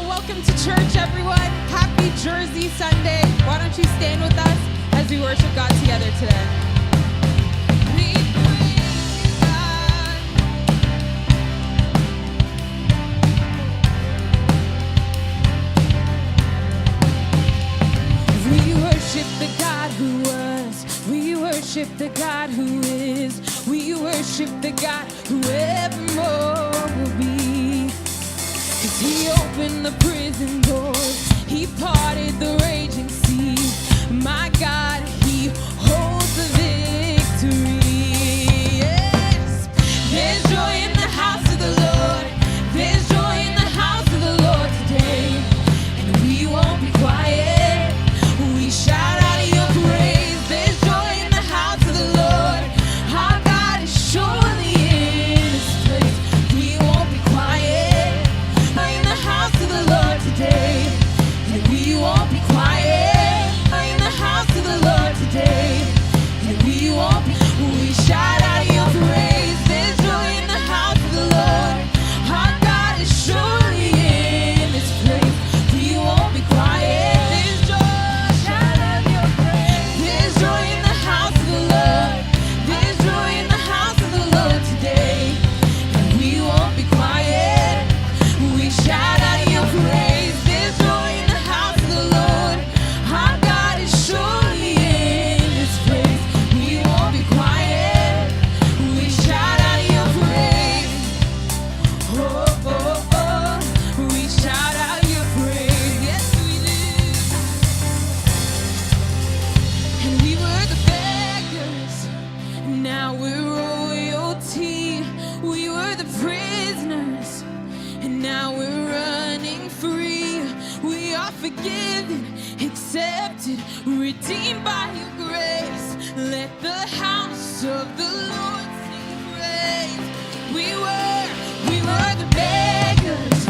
welcome to church, everyone. Happy Jersey Sunday. Why don't you stand with us as we worship God together today? We praise you, God. We worship the God who was. We worship the God who is. We worship the God who evermore will be. 'Cause he opened the prison doors, he parted the raging sea. My God, he holds the victory. Yes, there's joy in the house of the Lord. There's joy in the house of the Lord today. And we won't be quiet. We shout out your praise. There's joy in the house of the Lord. Our God is surely in this place. We won't be quiet. In the house of the Lord today, and we won't be quiet. In the house of the Lord today, and we won't be. We shout out your praise. There's joy in the house of the Lord. Our God is surely in this place. We won't be quiet. There's joy. Shout out your praise. There's joy in the house of the Lord. There's joy in the house of the Lord today, and we won't be quiet. We shout out your praise. There's joy in the house of the Lord. Our God is surely in this place. We won't be quiet. We shout out your praise. Oh, oh, oh. We shout out your praise. Yes, we do. And we were the beggars, now we're royalty. We were the prisoners, and now we're running free. We are forgiven, accepted, redeemed by your grace. Let the house of the Lord sing praise. We were the beggars,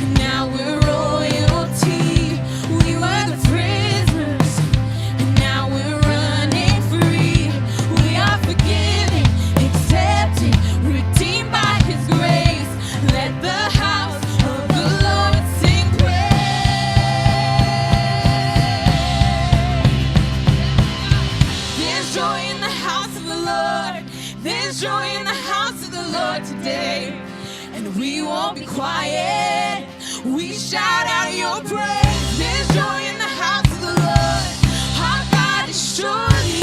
and now we're royalty. We were the prisoners, and now we're running free. We are forgiven, accepted, redeemed by his grace. Let the house of the Lord sing praise. There's joy in the house of the Lord. There's joy in the house of the Lord today, and we won't be quiet. We shout out your praise. There's joy in the house of the Lord. Our God is surely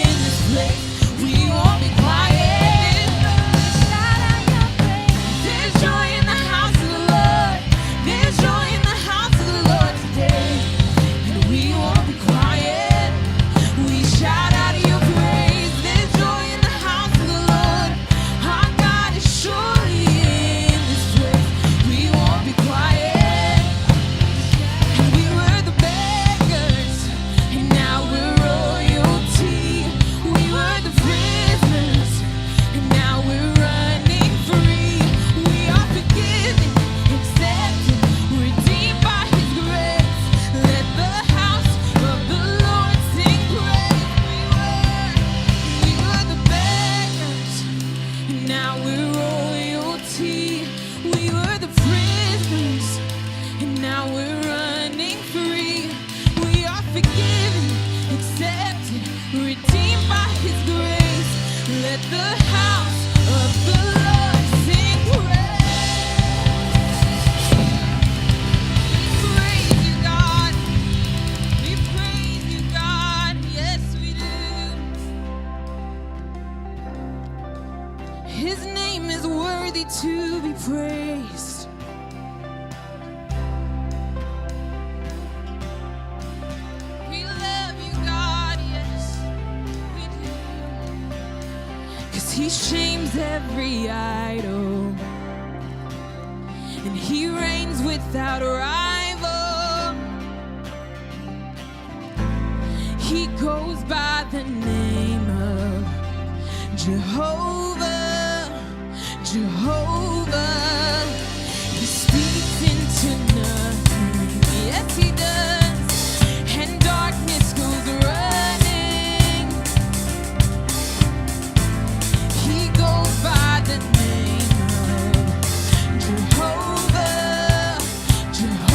in this place. We won't be quiet. Shout out your praise. There's joy in the house of the Lord. There's joy in the house of the Lord today, and we won't be quiet. We shout out your praise. There's joy in the house of the Lord. Our God is surely in this place. We won't be quiet. And we were the beggars, and now we're royalty. We were the prisoners, and now we're running free. We are forgiven, accepted, redeemed by his grace. Let the house of the Lord sing praise. We were the beggars, and now we're royalty. We were the prisoners, and now we're running free. We are forgiven, accepted, redeemed by his grace. Let the house of the Lord sing praise. Praise you, God. We praise you, God. Yes, we do. His name is worthy to be praised. We love you, God. Yes, we do. 'Cause he shames every idol, and he reigns without a rival. He goes by the name of Jehovah, Jehovah. He speaks into nothing. Yes, he does. And darkness goes running. He goes by the name of Jehovah, Jehovah.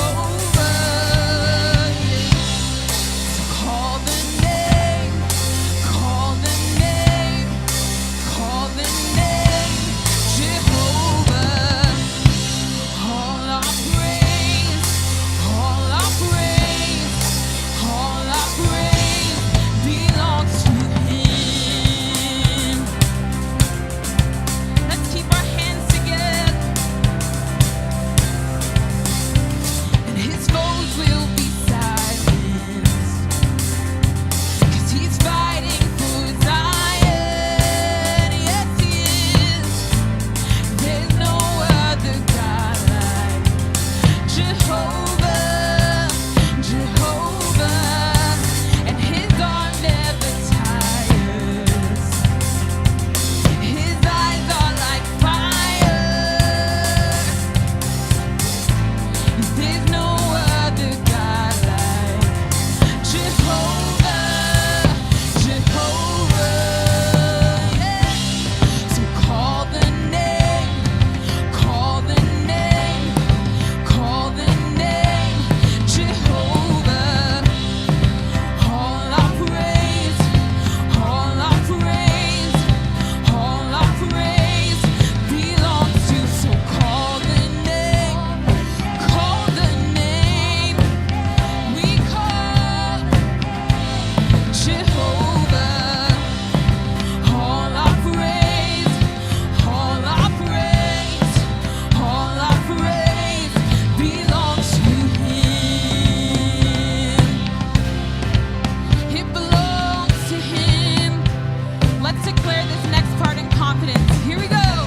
declare this next part in confidence. Here we go.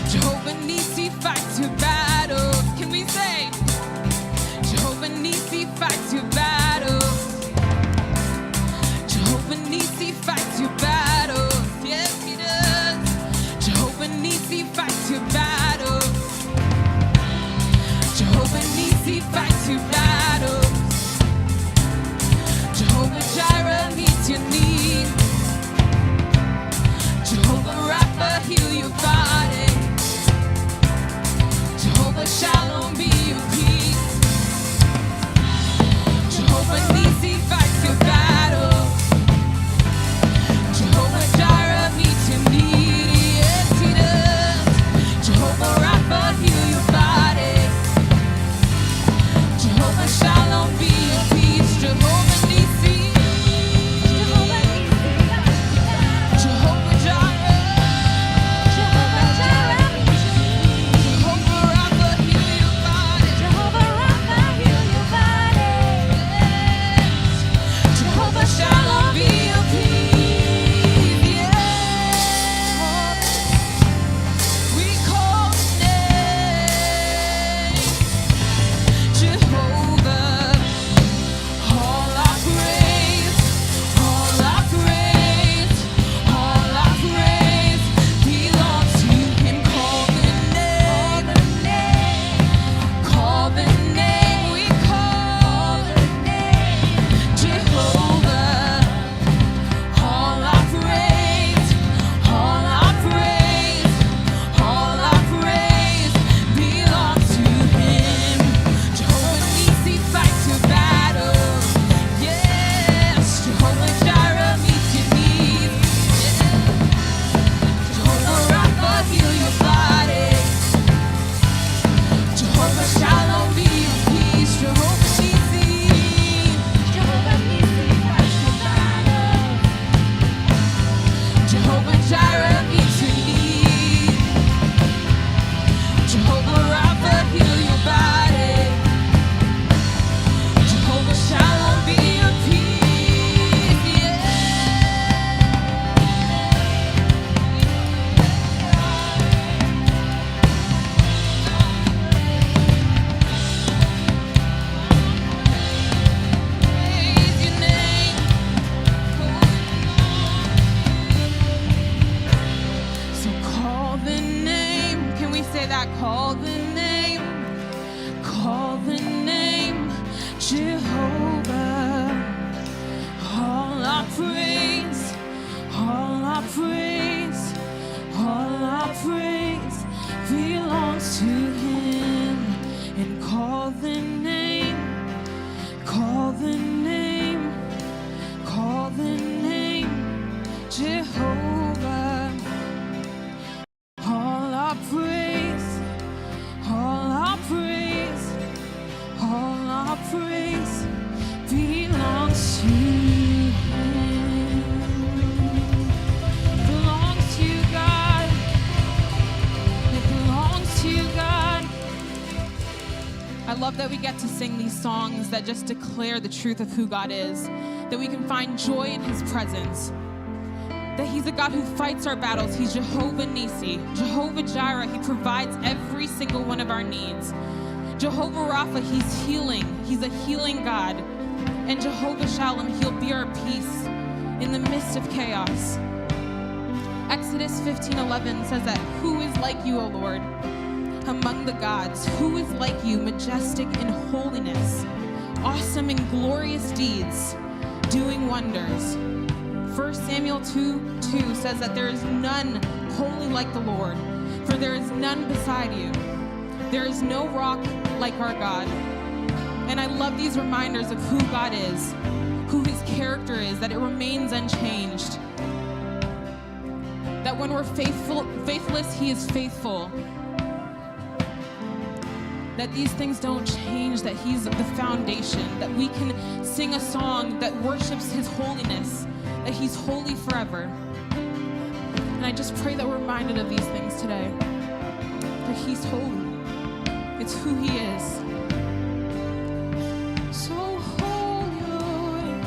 Jehovah Nissi fights your battles. Can we say? Jehovah Nissi fights your battles. Jehovah Nissi fights your battles. Yes, he does. Jehovah Nissi fights your battles. Jehovah Nissi fights your battles. Jehovah Jireh meets your need. Jehovah Rapha heal your body. Jehovah Shalom be your peace. Jehovah Nissi fights your battle. Jehovah Jireh meets your need. Yes, he does. Jehovah Rapha heal your body. Jehovah Shalom be your peace. Jehovah Nissi. Jehovah Jireh. Jehovah Rapha heal your body. Jehovah Shalom be your peace. Yes. We call the name Jehovah. All our praise, all our praise, all our praise belongs to Him. Call the name, call the name. We call the name Jehovah. All our praise, all our praise, all our praise belongs to Him. Jehovah Nissi fights your battles. Yes, Jehovah Jireh meets your needs. Jehovah Rapha heal your body. Jehovah Shalom be your peace. Jehovah Nissi. Jehovah Jireh meets your need. Jehovah Rapha heal your body. Jehovah Shalom be your peace. Yeah. Praise your name. So call the name. Can we say that? Call the name. Call the name Jehovah. All our praise, all our praise, all our praise belongs to Him. And call the name, call the name, call the name Jehovah. All our praise, all our praise, all our praise belongs to Him. Belongs to you, God. It belongs to you, God. I love that we get to sing these songs that just declare the truth of who God is, that we can find joy in His presence, that He's a God who fights our battles. He's Jehovah Nissi. Jehovah Jireh, He provides every single one of our needs. Jehovah Rapha, He's healing. He's a healing God. And Jehovah Shalom, He'll be our peace in the midst of chaos. Exodus 15:11 says that, who is like you, O Lord, among the gods? Who is like you, majestic in holiness, awesome in glorious deeds, doing wonders? 1 Samuel 2:2 says that there is none holy like the Lord, for there is none beside you. There is no rock like our God. And I love these reminders of who God is, who His character is, that it remains unchanged. That when we're faithless, He is faithful. That these things don't change, that He's the foundation, that we can sing a song that worships His holiness, that He's holy forever. And I just pray that we're reminded of these things today, that He's holy. It's who He is. So holy, Lord.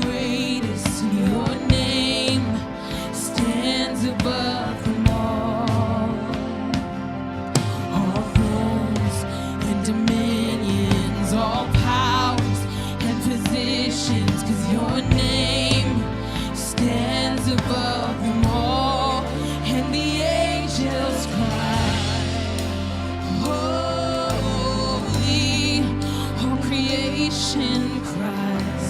greatest, your name stands above them all. All thrones and dominions, all powers and positions, 'cause your name stands above them all. And the angels cry, holy, all creation cries,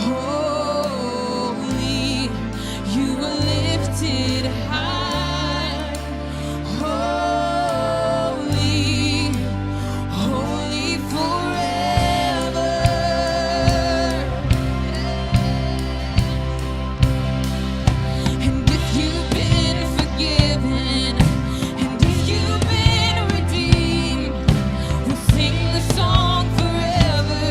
holy, you were lifted high, holy, holy forever. And if you've been forgiven, and if you've been redeemed, we'll sing the song forever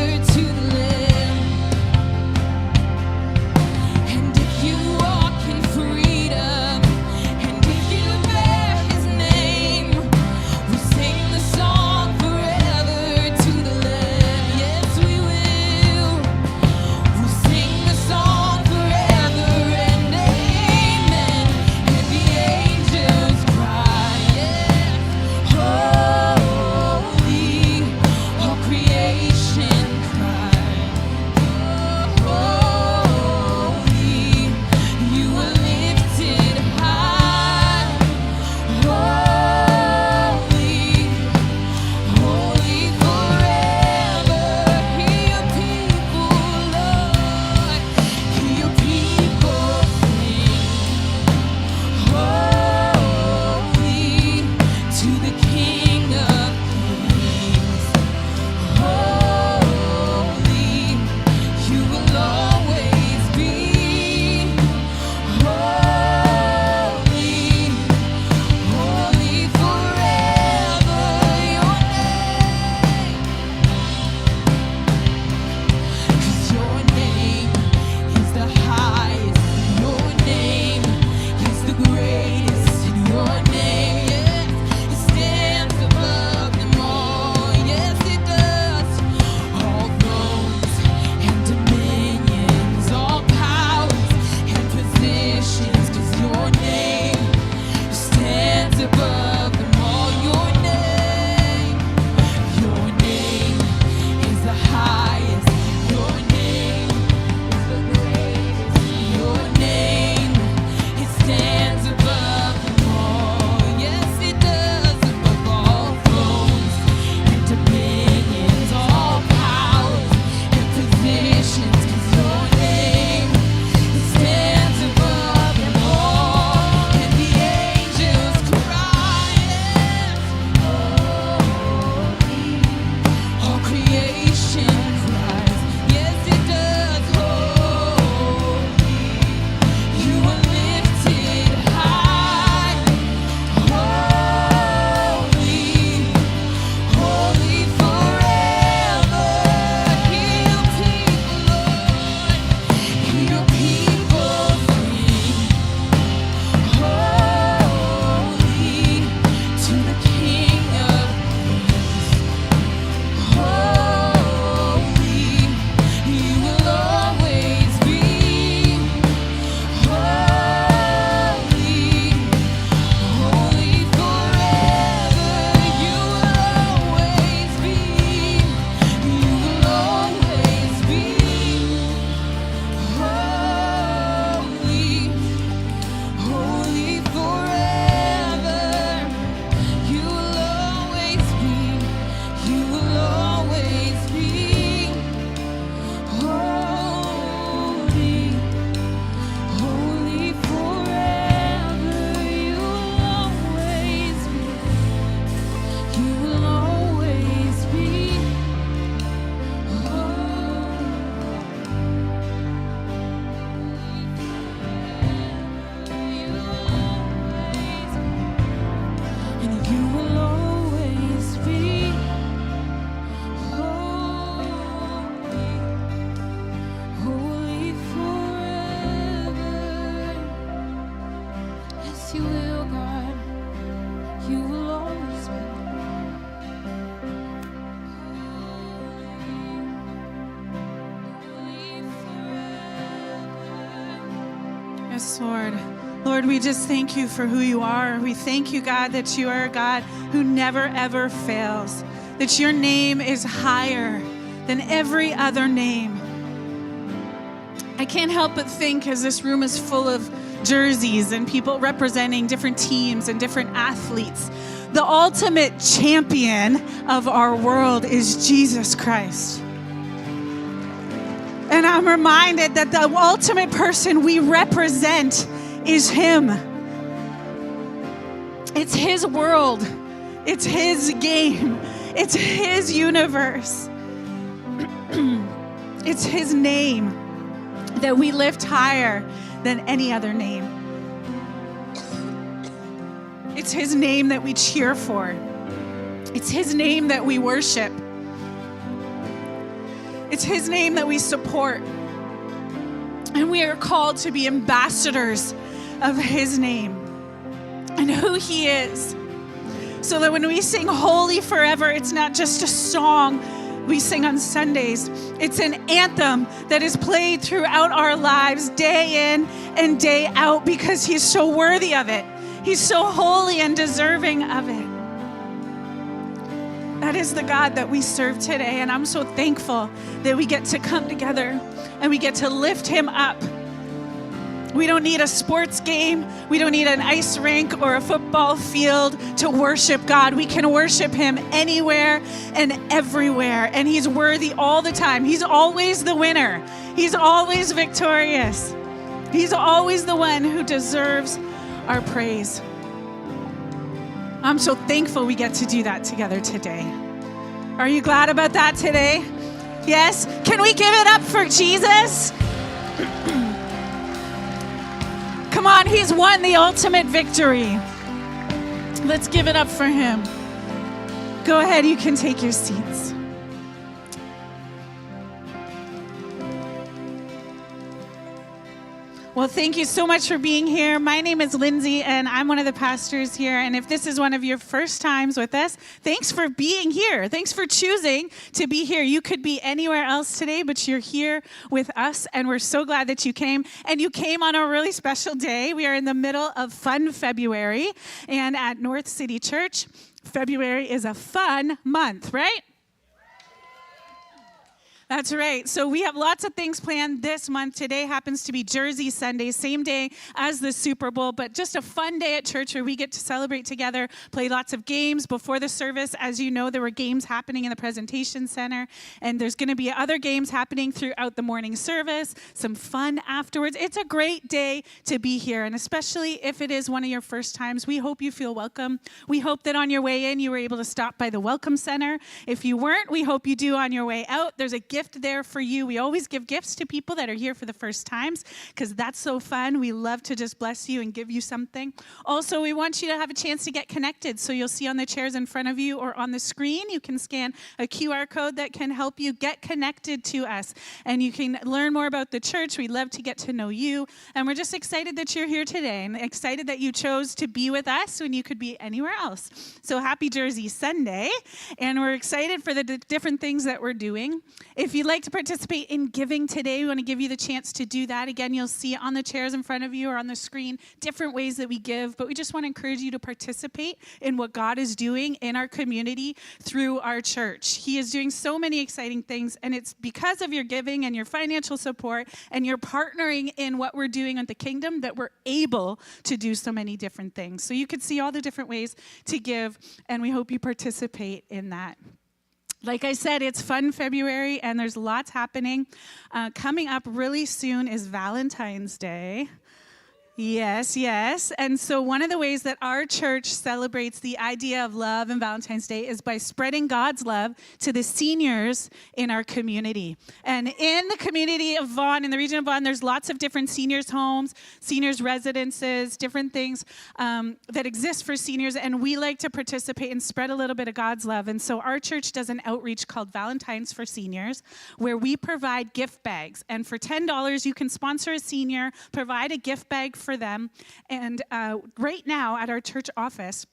Yes, Lord. Lord, we just thank you for who you are. We thank you, God, that you are a God who never, ever fails, that your name is higher than every other name. I can't help but think, as this room is full of jerseys and people representing different teams and different athletes, the ultimate champion of our world is Jesus Christ. And I'm reminded that the ultimate person we represent is him. It's his world. It's his game. It's his universe. It's his name that we lift higher than any other name. It's his name that we cheer for. It's his name that we worship. It's his name that we support. And we are called to be ambassadors of his name and who he is. So that when we sing Holy Forever, it's not just a song we sing on Sundays. It's an anthem that is played throughout our lives, day in and day out, because he's so worthy of it. He's so holy and deserving of it. That is the God that we serve today, and I'm so thankful that we get to come together and we get to lift him up. We don't need a sports game. We don't need an ice rink or a football field to worship God. We can worship him anywhere and everywhere, and he's worthy all the time. He's always the winner. He's always victorious. He's always the one who deserves our praise. I'm so thankful we get to do that together today. Are you glad about that today? Yes? Can we give it up for Jesus? Come on, he's won the ultimate victory. Let's give it up for him. Go ahead, you can take your seats. Well, thank you so much for being here. My name is Lindsay, and I'm one of the pastors here. And if this is one of your first times with us, thanks for being here. Thanks for choosing to be here. You could be anywhere else today, but you're here with us, and we're so glad that you came. And you came on a really special day. We are in the middle of Fun February, and at North City Church, February is a fun month, right? That's right. So we have lots of things planned this month. Today happens to be Jersey Sunday, same day as the Super Bowl, but just a fun day at church where we get to celebrate together, play lots of games before the service. As you know, there were games happening in the presentation center, and there's going to be other games happening throughout the morning service, some fun afterwards. It's a great day to be here, and especially if it is one of your first times, we hope you feel welcome. We hope that on your way in, you were able to stop by the Welcome Center. If you weren't, we hope you do on your way out. There's a gift there for you. We always give gifts to people that are here for the first times because that's so fun. We love to just bless you and give you something. Also, we want you to have a chance to get connected. So you'll see on the chairs in front of you or on the screen, you can scan a QR code that can help you get connected to us. And you can learn more about the church. We love to get to know you. And we're just excited that you're here today and excited that you chose to be with us when you could be anywhere else. So happy Jersey Sunday. And we're excited for the different things that we're doing. If you'd like to participate in giving today, we want to give you the chance to do that. Again, you'll see on the chairs in front of you or on the screen different ways that we give, but we just want to encourage you to participate in what God is doing in our community through our church. He is doing so many exciting things, and it's because of your giving and your financial support and your partnering in what we're doing at the kingdom that we're able to do so many different things. So you could see all the different ways to give, and we hope you participate in that. Like I said, it's Fun February, and there's lots happening. Coming up really soon is Valentine's Day. Yes, yes. And so one of the ways that our church celebrates the idea of love and Valentine's Day is by spreading God's love to the seniors in our community. And in the community of Vaughan, in the region of Vaughan, there's lots of different seniors' homes, seniors' residences, different things that exist for seniors. And we like to participate and spread a little bit of God's love. And so our church does an outreach called Valentine's for Seniors, where we provide gift bags. And for $10, you can sponsor a senior, provide a gift bag for them. And right now at our church office,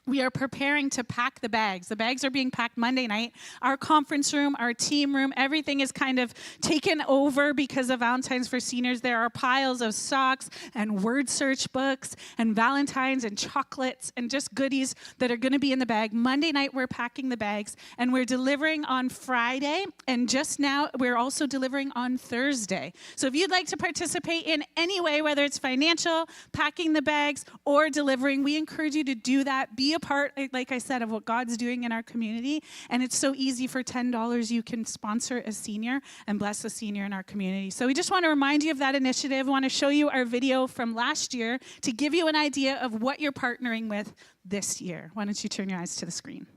we are preparing to pack the bags. The bags are being packed Monday night. Our conference room, our team room, everything is kind of taken over because of Valentine's for Seniors. There are piles of socks and word search books and Valentine's and chocolates and just goodies that are going to be in the bag. Monday night, we're packing the bags, and we're delivering on Friday. And just now, we're also delivering on Thursday. So if you'd like to participate in any way, whether it's financial, packing the bags, or delivering, we encourage you to do that. Be a part, like I said, of what God's doing in our community. And it's so easy. For $10, you can sponsor a senior and bless a senior in our community. So we just want to remind you of that initiative. We want to show you our video from last year to give you an idea of what you're partnering with this year. Why don't you turn your eyes to the screen?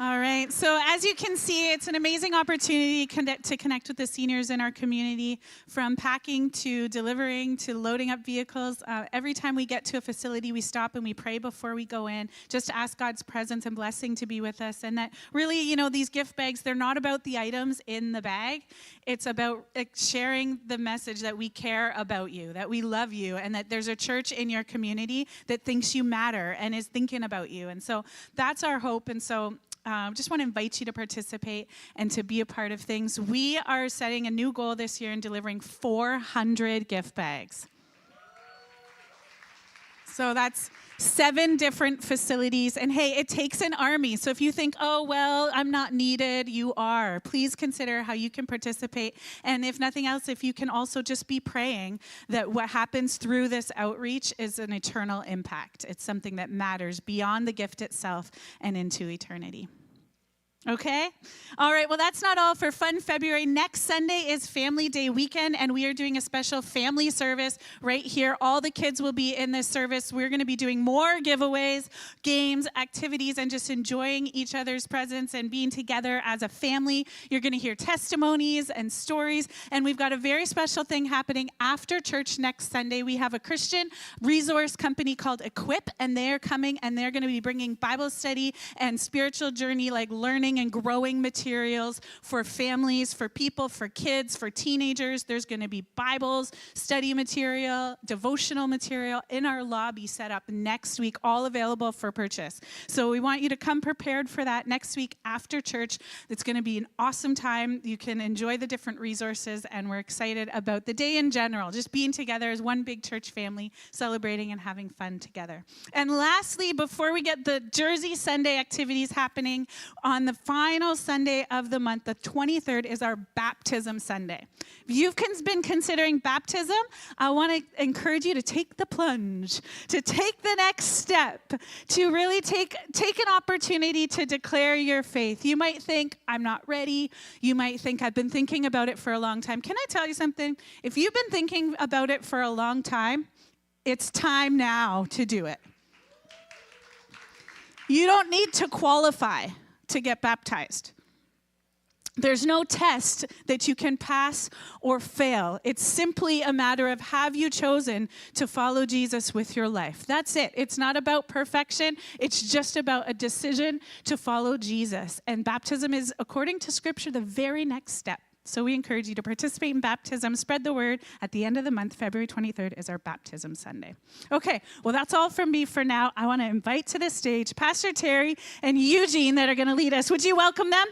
All right, so as you can see, it's an amazing opportunity to connect with the seniors in our community, from packing to delivering to loading up vehicles. Every time we get to a facility, we stop and we pray before we go in, just to ask God's presence and blessing to be with us. And that really, these gift bags, they're not about the items in the bag. It's about sharing the message that we care about you, that we love you, and that there's a church in your community that thinks you matter and is thinking about you. And so that's our hope. And so just want to invite you to participate and to be a part of things. We are setting a new goal this year in delivering 400 gift bags. So that's 7 different facilities. And hey, it takes an army. So if you think, oh, well, I'm not needed, you are. Please consider how you can participate. And if nothing else, if you can also just be praying that what happens through this outreach is an eternal impact. It's something that matters beyond the gift itself and into eternity. Okay? All right, well, that's not all for Fun February. Next Sunday is Family Day weekend, and we are doing a special family service right here. All the kids will be in this service. We're going to be doing more giveaways, games, activities, and just enjoying each other's presence and being together as a family. You're going to hear testimonies and stories, and we've got a very special thing happening after church next Sunday. We have a Christian resource company called Equip, and they're coming, and they're going to be bringing Bible study and spiritual journey, like learning learning and growing materials for families, for people, for kids, for teenagers. There's going to be Bibles, study material, devotional material in our lobby set up next week, all available for purchase. So we want you to come prepared for that next week after church. It's going to be an awesome time. You can enjoy the different resources, and we're excited about the day in general, just being together as one big church family, celebrating and having fun together. And lastly, before we get the Jersey Sunday activities happening, on the final Sunday of the month, the 23rd, is our Baptism Sunday. If you've been considering baptism, I want to encourage you to take the plunge, to take the next step, to really take an opportunity to declare your faith. You might think, I'm not ready. You might think, I've been thinking about it for a long time. Can I tell you something? If you've been thinking about it for a long time, it's time now to do it. You don't need to qualify to get baptized. There's no test that you can pass or fail. It's simply a matter of, have you chosen to follow Jesus with your life? That's it. It's not about perfection. It's just about a decision to follow Jesus. And baptism is, according to Scripture, the very next step. So we encourage you to participate in baptism. Spread the word. At the end of the month, February 23rd, is our Baptism Sunday. Okay, well, that's all from me for now. I want to invite to the stage Pastor Terry and Eugene that are going to lead us. Would you welcome them?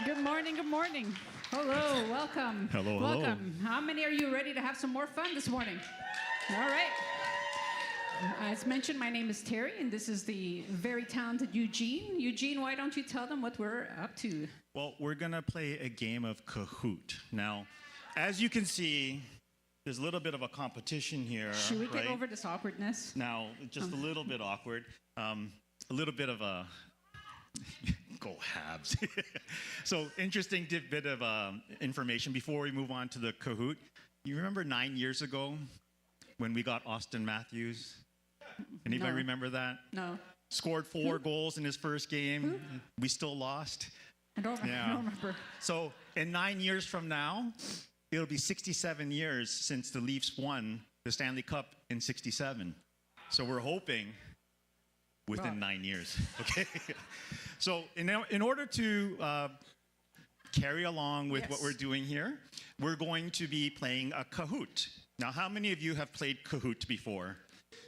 Good morning, good morning. Hello, welcome. Hello, hello. Welcome. How many are you ready to have some more fun this morning? All right. As mentioned, my name is Terry, and this is the very talented Eugene. Eugene, why don't you tell them what we're up to? Well, we're going to play a game of Kahoot. Now, as you can see, there's a little bit of a competition here. Should we right? get over this awkwardness? Now, just a little bit awkward. A little bit of a... Go Habs. So, interesting bit of information before we move on to the Kahoot. You remember 9 years ago when we got Austin Matthews? Anybody No. remember that? No. Scored 4 goals in his first game. We still lost. I don't remember. So in 9 years from now, it'll be 67 years since the Leafs won the Stanley Cup in 67. So we're hoping within 9 years, okay? So in order to carry along with what we're doing here, we're going to be playing a Kahoot. Now, how many of you have played Kahoot before?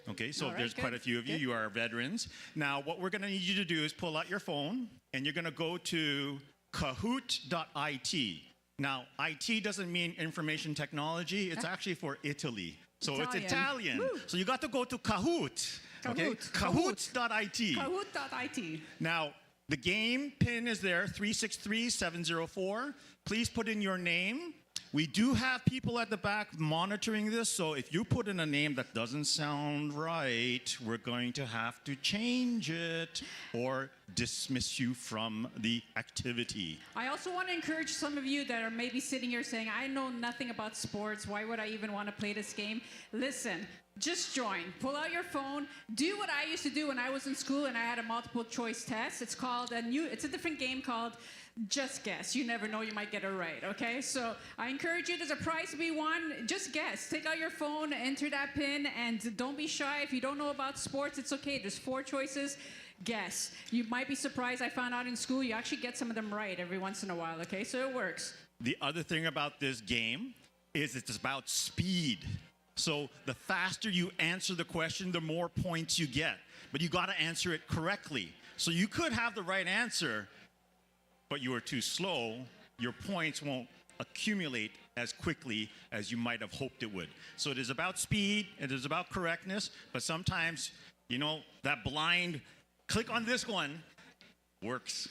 Okay, so right, there's quite a few of you. good. You are veterans. Now, what we're going to need you to do is pull out your phone, and you're going to go to kahoot.it. Now, IT doesn't mean information technology. It's actually for Italy. So it's Italian. Woo. So you got to go to Kahoot. Okay? Kahoot. Kahoot.it. Kahoot.it. Now, the game pin is there, 363-704. Please put in your name. We do have people at the back monitoring this, so if you put in a name that doesn't sound right, we're going to have to change it or dismiss you from the activity. I also want to encourage some of you that are maybe sitting here saying, I know nothing about sports. Why would I even want to play this game? Listen, just join. Pull out your phone. Do what I used to do when I was in school and I had a multiple choice test. It's a different game called Just Guess. You never know, you might get it right, okay? So I encourage you, there's a prize to be won. Just guess. Take out your phone, enter that pin, and don't be shy. If you don't know about sports, it's okay. There's 4 choices. Guess. You might be surprised. I found out in school you actually get some of them right every once in a while, okay? So it works. The other thing about this game is it's about speed. So the faster you answer the question, the more points you get. But you got to answer it correctly. So you could have the right answer, but you are too slow. Your points won't accumulate as quickly as you might have hoped it would. So it is about speed, it is about correctness, but sometimes, you know, that blind click on this one works.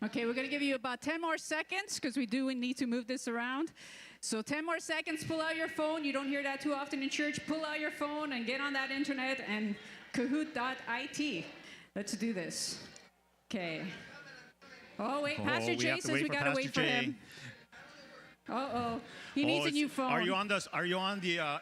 Okay, we're going to give you about 10 more seconds because we need to move this around. So 10 more seconds, pull out your phone. You don't hear that too often in church. Pull out your phone and get on that internet and kahoot.it. Let's do this. Okay. Oh, wait, Pastor Jay says we got to wait for him. Uh-oh. He needs a new phone. Are you on the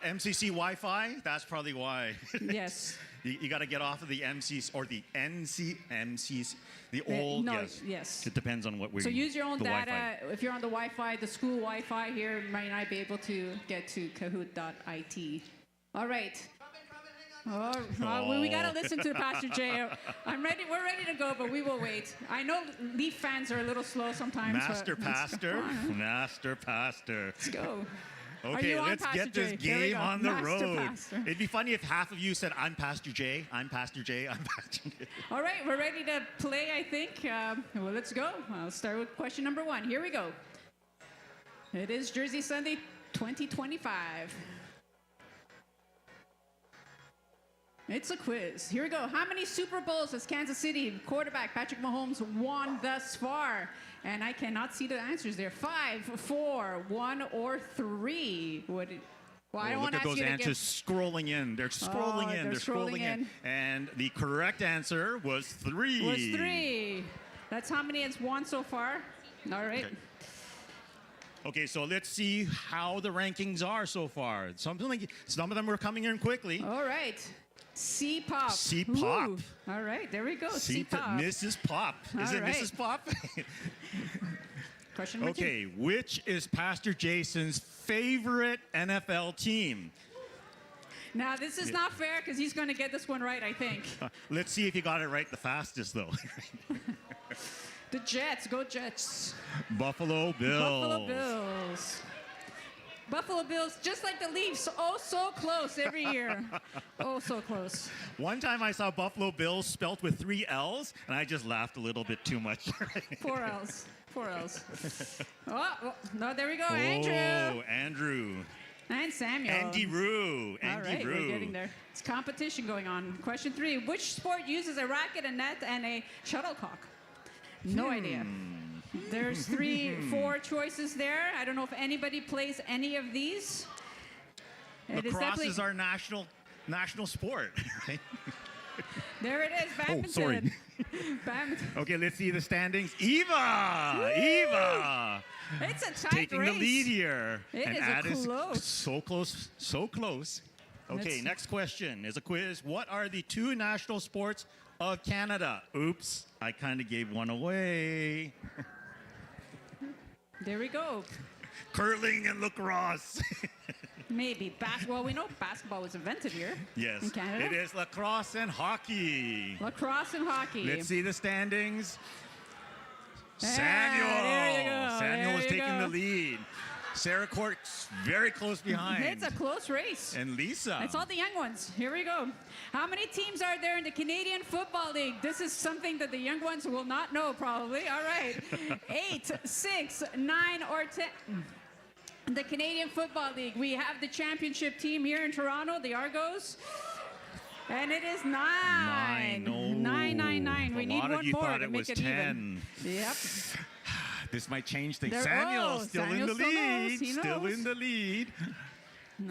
MCC Wi-Fi? That's probably why. Yes. You got to get off of the MCs or the MCs, the old. No, yes. yes. It depends on what we're. So use your own data. Wi-Fi. If you're on the Wi-Fi, the school Wi-Fi here, you might not be able to get to kahoot.it. All right. We got to listen to Pastor Jay. I'm ready. We're ready to go, but we will wait. I know Leaf fans are a little slow sometimes. Master but Pastor. Master Pastor. Let's go. Okay, you on, let's Pastor get this Jay? There we game go. on the Master road. Pastor. It'd be funny if half of you said, I'm Pastor Jay, I'm Pastor Jay, I'm Pastor Jay. All right, we're ready to play, I think. Well, let's go. I'll start with question number 1. Here we go. It is Jersey Sunday 2025. It's a quiz. Here we go. How many Super Bowls has Kansas City quarterback Patrick Mahomes won thus far? And I cannot see the answers there. 5, 4, 1, or 3. Well, I don't Look want to at ask those you to answers scrolling in. They're scrolling in. they're scrolling in. And the correct answer was 3. Was 3. That's how many it's won so far. All right. Okay, so let's see how the rankings are so far. Some of them are coming in quickly. All right. C-pop. C-pop. Ooh. All right, there we go. C-pop. C-pop. Mrs. Pop. Is All it right. Mrs. Pop? Question number 2. Okay, which is Pastor Jason's favorite NFL team? Now, this is not fair because he's going to get this one right, I think. Let's see if you got it right the fastest, though. The Jets. Go Jets. Buffalo Bills. Buffalo Bills. Buffalo Bills, just like the Leafs, oh so close every year. Oh, so close. One time I saw Buffalo Bills spelt with 3 L's, and I just laughed a little bit too much. 4 L's. 4 L's. Oh, no, there we go. Andrew. Oh, Andrew. And Samuel. Andy Roo. All Andy right, Roo. we're getting there. It's competition going on. Question 3. Which sport uses a racket, a net, and a shuttlecock? No idea. There's 4 choices there. I don't know if anybody plays any of these. Lacrosse is our national sport, right? There it is, badminton. sorry. Badminton. Okay, let's see the standings. Eva! Eva! It's a tight Taking race. the lead here. It and is Ad close. So close, so close. Okay, Let's- next question is a quiz. What are the 2 national sports of Canada? Oops, I kind of gave one away. There we go. Curling and lacrosse. Maybe basketball. We know basketball was invented here. Yes, In Canada. it is lacrosse and hockey. Lacrosse and hockey. Let's see the standings. Yeah, Samuel. there you go, Samuel there is you taking go. the lead. Sarah Court's very close behind. It's a close race. And Lisa. It's all the young ones. Here we go. How many teams are there in the Canadian Football League? This is something that the young ones will not know, probably. All right. 8, 6, 9, or 10. The Canadian Football League. We have the championship team here in Toronto, the Argos. And it is 9. 9. Oh. 9, 9, 9. We A need lot of one you more thought to it make was it 10. even. Yep. This might change things. There- Samuel still in Samuel the still knows. lead. He Still knows. in the lead.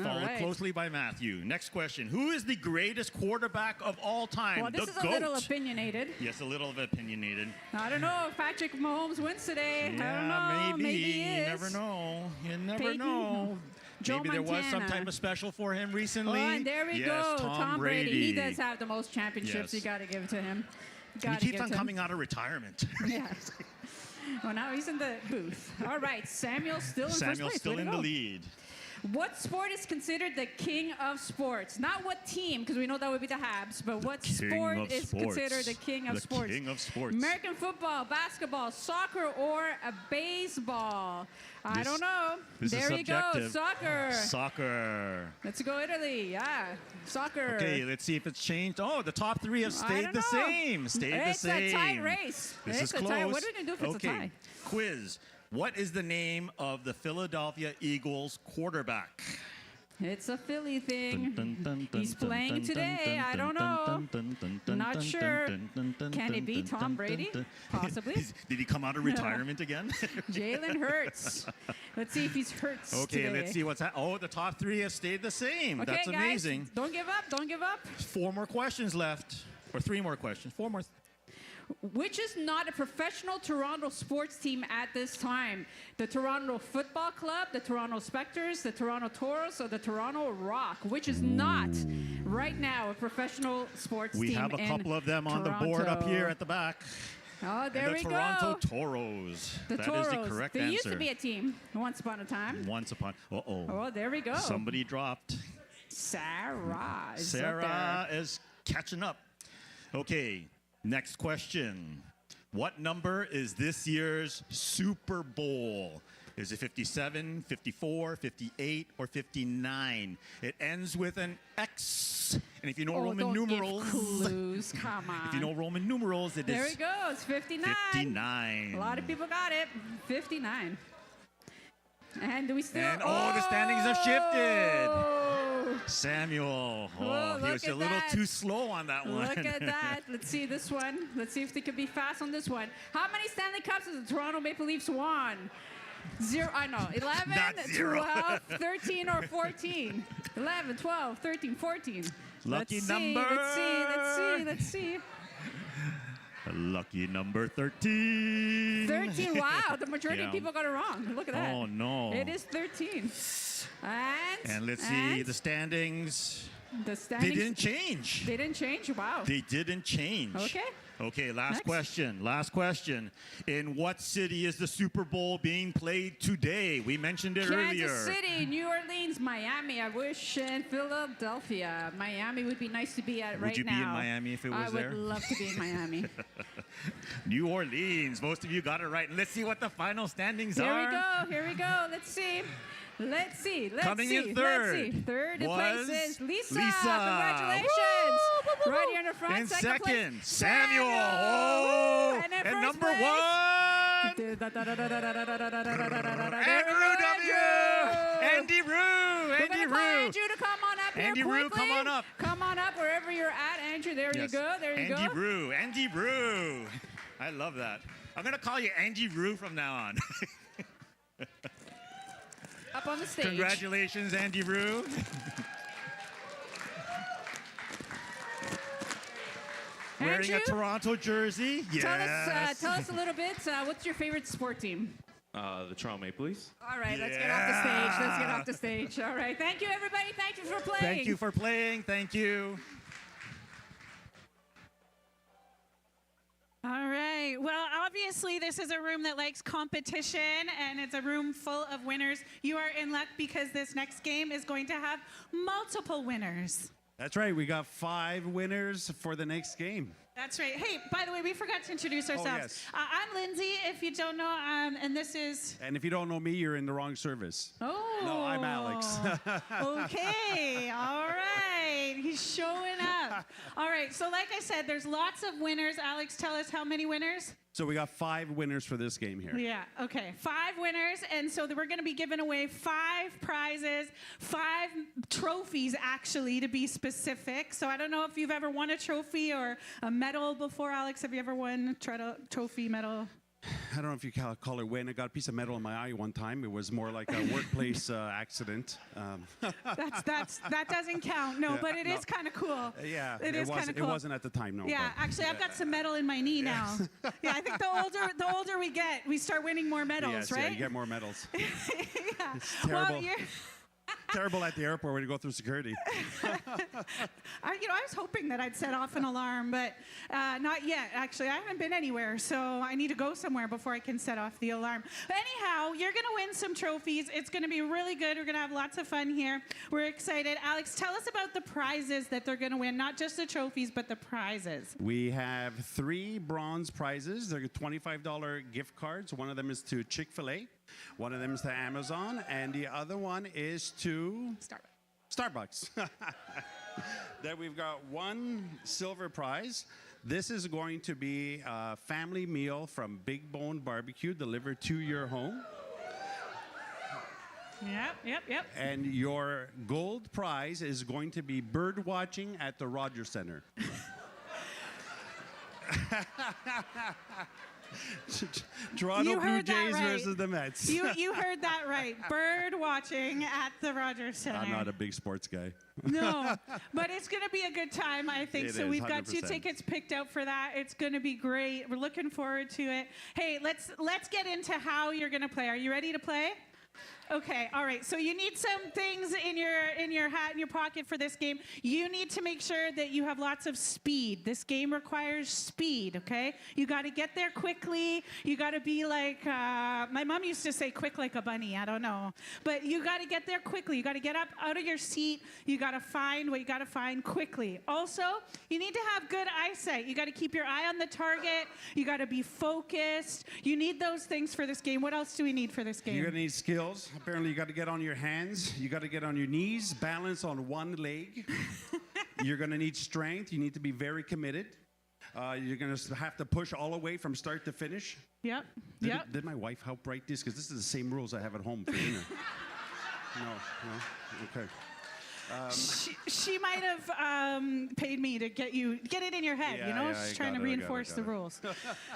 Followed right. closely by Matthew. Next question. Who is the greatest quarterback of all time? Well, this the is a GOAT. little opinionated. Yes, a little bit opinionated. I don't know if Patrick Mahomes wins today. I don't Yeah, know. maybe. he is. You never know. You never Peyton? know. Joe Maybe there was some Montana. type of special for him Oh, recently. and there we yes, go. Tom Brady. He does have the most championships. Yes. You got to give it to him. He Gotta keeps give on to him. coming out of retirement. Yeah. Well, now he's in the booth. All right. Samuel's still in first Samuel's place. still Way to in the go. lead. What sport is considered the king of sports? Not what team, because we know that would be the Habs, but what King sport of is sports. considered the king of The sports? king of sports. American football, basketball, soccer, or a baseball? I This- don't know. this is There you go. subjective. Soccer. Soccer. Let's go Italy. Yeah. Soccer. Okay, let's see if it's changed. Oh, the top 3 have I stayed don't the know. same. Stayed the It's same. a tight race. This It's is a close. tie. What are we going to do if it's a Okay, tie? quiz. What is the name of the Philadelphia Eagles quarterback? It's a Philly thing. He's playing today. I don't know. Not sure. Can it be Tom Brady? Possibly. Did he come out of retirement again? Jalen Hurts. Let's see if he's Hurts Okay, today. let's see what's happening. Oh, the top 3 have stayed the same. Okay, That's guys, amazing. don't give up. Don't give up. 4 more questions left. Or 3 more questions. 4 more. Which is not a professional Toronto sports team at this time? The Toronto Football Club, the Toronto Spectres, the Toronto Toros, or the Toronto Rock? Which is not right now a professional sports We team have a in couple of them on the board up Toronto. here at the back. Oh, there And we the Toronto go. Toros. The That Toros. is the correct there answer. used to be a team once upon a time. Once upon. Uh-oh. Oh, there we go. Somebody dropped. Sarah is up Sarah there. is catching up. Okay, next question. What number is this year's Super Bowl? Is it 57, 54, 58, or 59? It ends with an X. And if you know Roman don't numerals, give clues. Come on. if you know Roman numerals, it There is he goes. 59. 59. A lot of people got it. 59. And we still. And the standings have shifted. Oh! Samuel, Whoa, he was look a at little that. too slow on that one. Look at that. Let's see this one. Let's see if they can be fast on this one. How many Stanley Cups has the Toronto Maple Leafs won? 0, I know. 11, Not 0. 12, 13, or 14. 11, 12, 13, 14. Lucky Let's number. Let's see. Lucky number 13. 13. Wow, the majority of Yeah. people got it wrong. Look at that. Oh, no. It is 13. And let's see the standings. The They standings. didn't change. They didn't change. Wow. They didn't change. Okay. Okay, last Next. question. Last question. In what city is the Super Bowl being played today? We mentioned it earlier. Kansas City, New Orleans, Miami, I wish, and Philadelphia. Miami would be nice to be at right now. Would you be in Miami if it was there? I would love to be in Miami. New Orleans. Most of you got it right. And let's see what the final standings Here are. we go. Let's see. Coming in third Third in was place is Lisa. Lisa. Congratulations. Woo! Right here in the front. In second second, place, Samuel. Oh, And in and first number place, one, Andrew W. Andy Rue. We're Andy gonna call Rue. Andrew to come on up here Andy Rue, quickly. come on up. Come on up wherever you're at, Andrew. There you Yes. go. There you Andy go. Rue. Andy Rue. I love that. I'm going to call you Andy Rue from now on. Up on the stage. Congratulations, Andy Rue. Wearing a Andrew? Toronto jersey. Yes. Tell us a little bit. What's your favorite sport team? The Toronto Maple Leafs. All right, let's get off the stage. Let's get off the stage. All right. Thank you, everybody. Thank you for playing. Thank you for playing. Thank you. All right. Well, obviously, this is a room that likes competition, and it's a room full of winners. You are in luck because this next game is going to have multiple winners. That's right. We got 5 winners for the next game. That's right. Hey, by the way, we forgot to introduce ourselves. yes. I'm Lindsay, if you don't know, and this is... And if you don't know me, you're in the wrong service. Oh. No, I'm Alex. Okay. All right. He's showing up. All right. So like I said, there's lots of winners. Alex, tell us how many winners? So we got 5 winners for this game here. Yeah, okay. 5 winners, and so we're going to be giving away 5 prizes, 5 trophies, actually, to be specific. So I don't know if you've ever won a trophy or a medal before, Alex. Have you ever won a trophy, medal? I don't know if you call it win. I got a piece of metal in my eye one time. It was more like a workplace accident. That doesn't count. No, Yeah, but it no. is kind of cool. Yeah, it is kind of cool. It wasn't at the time, no. Yeah, but- actually, I've got some metal in my knee now. Yeah, I think the older we get, we start winning more medals, Yes, right? yeah, you get more medals. Yeah. It's Well, terrible. Terrible at the airport when you go through security. I was hoping that I'd set off an alarm, but not yet. Actually, I haven't been anywhere, so I need to go somewhere before I can set off the alarm. But anyhow, you're going to win some trophies. It's going to be really good. We're going to have lots of fun here. We're excited. Alex, tell us about the prizes that they're going to win. Not just the trophies, but the prizes. We have 3 bronze prizes. They're $25 gift cards. One of them is to Chick-fil-A. One of them is to Amazon. And the other one is to Starbucks. Then we've got 1 silver prize. This is going to be a family meal from Big Bone Barbecue delivered to your home. Yep. And your gold prize is going to be bird watching at the Rogers Center. Toronto You Blue heard that Jays right. versus the Mets. You heard that right. Bird watching at the Rogers Center. I'm not a big sports guy. No, but it's going to be a good time, I think. It So is, we've got 2 100%. tickets picked out for that. It's going to be great. We're looking forward to it. Hey, let's get into how you're going to play. Are you ready to play? Okay, all right. So you need some things in your hat, in your pocket for this game. You need to make sure that you have lots of speed. This game requires speed, okay? You got to get there quickly. You got to be like, my mom used to say quick like a bunny. I don't know. But you got to get there quickly. You got to get up out of your seat. You got to find what you got to find quickly. Also, you need to have good eyesight. You got to keep your eye on the target. You got to be focused. You need those things for this game. What else do we need for this game? You're going to need skills. Apparently, you got to get on your hands. You got to get on your knees, balance on one leg. You're going to need strength. You need to be very committed. You're going to have to push all the way from start to finish. Yep. Did my wife help write this? Because this is the same rules I have at home for dinner. No. Okay. She might have paid me to get it in your head, Yeah, She's I trying got to it, I got reinforce it. the rules.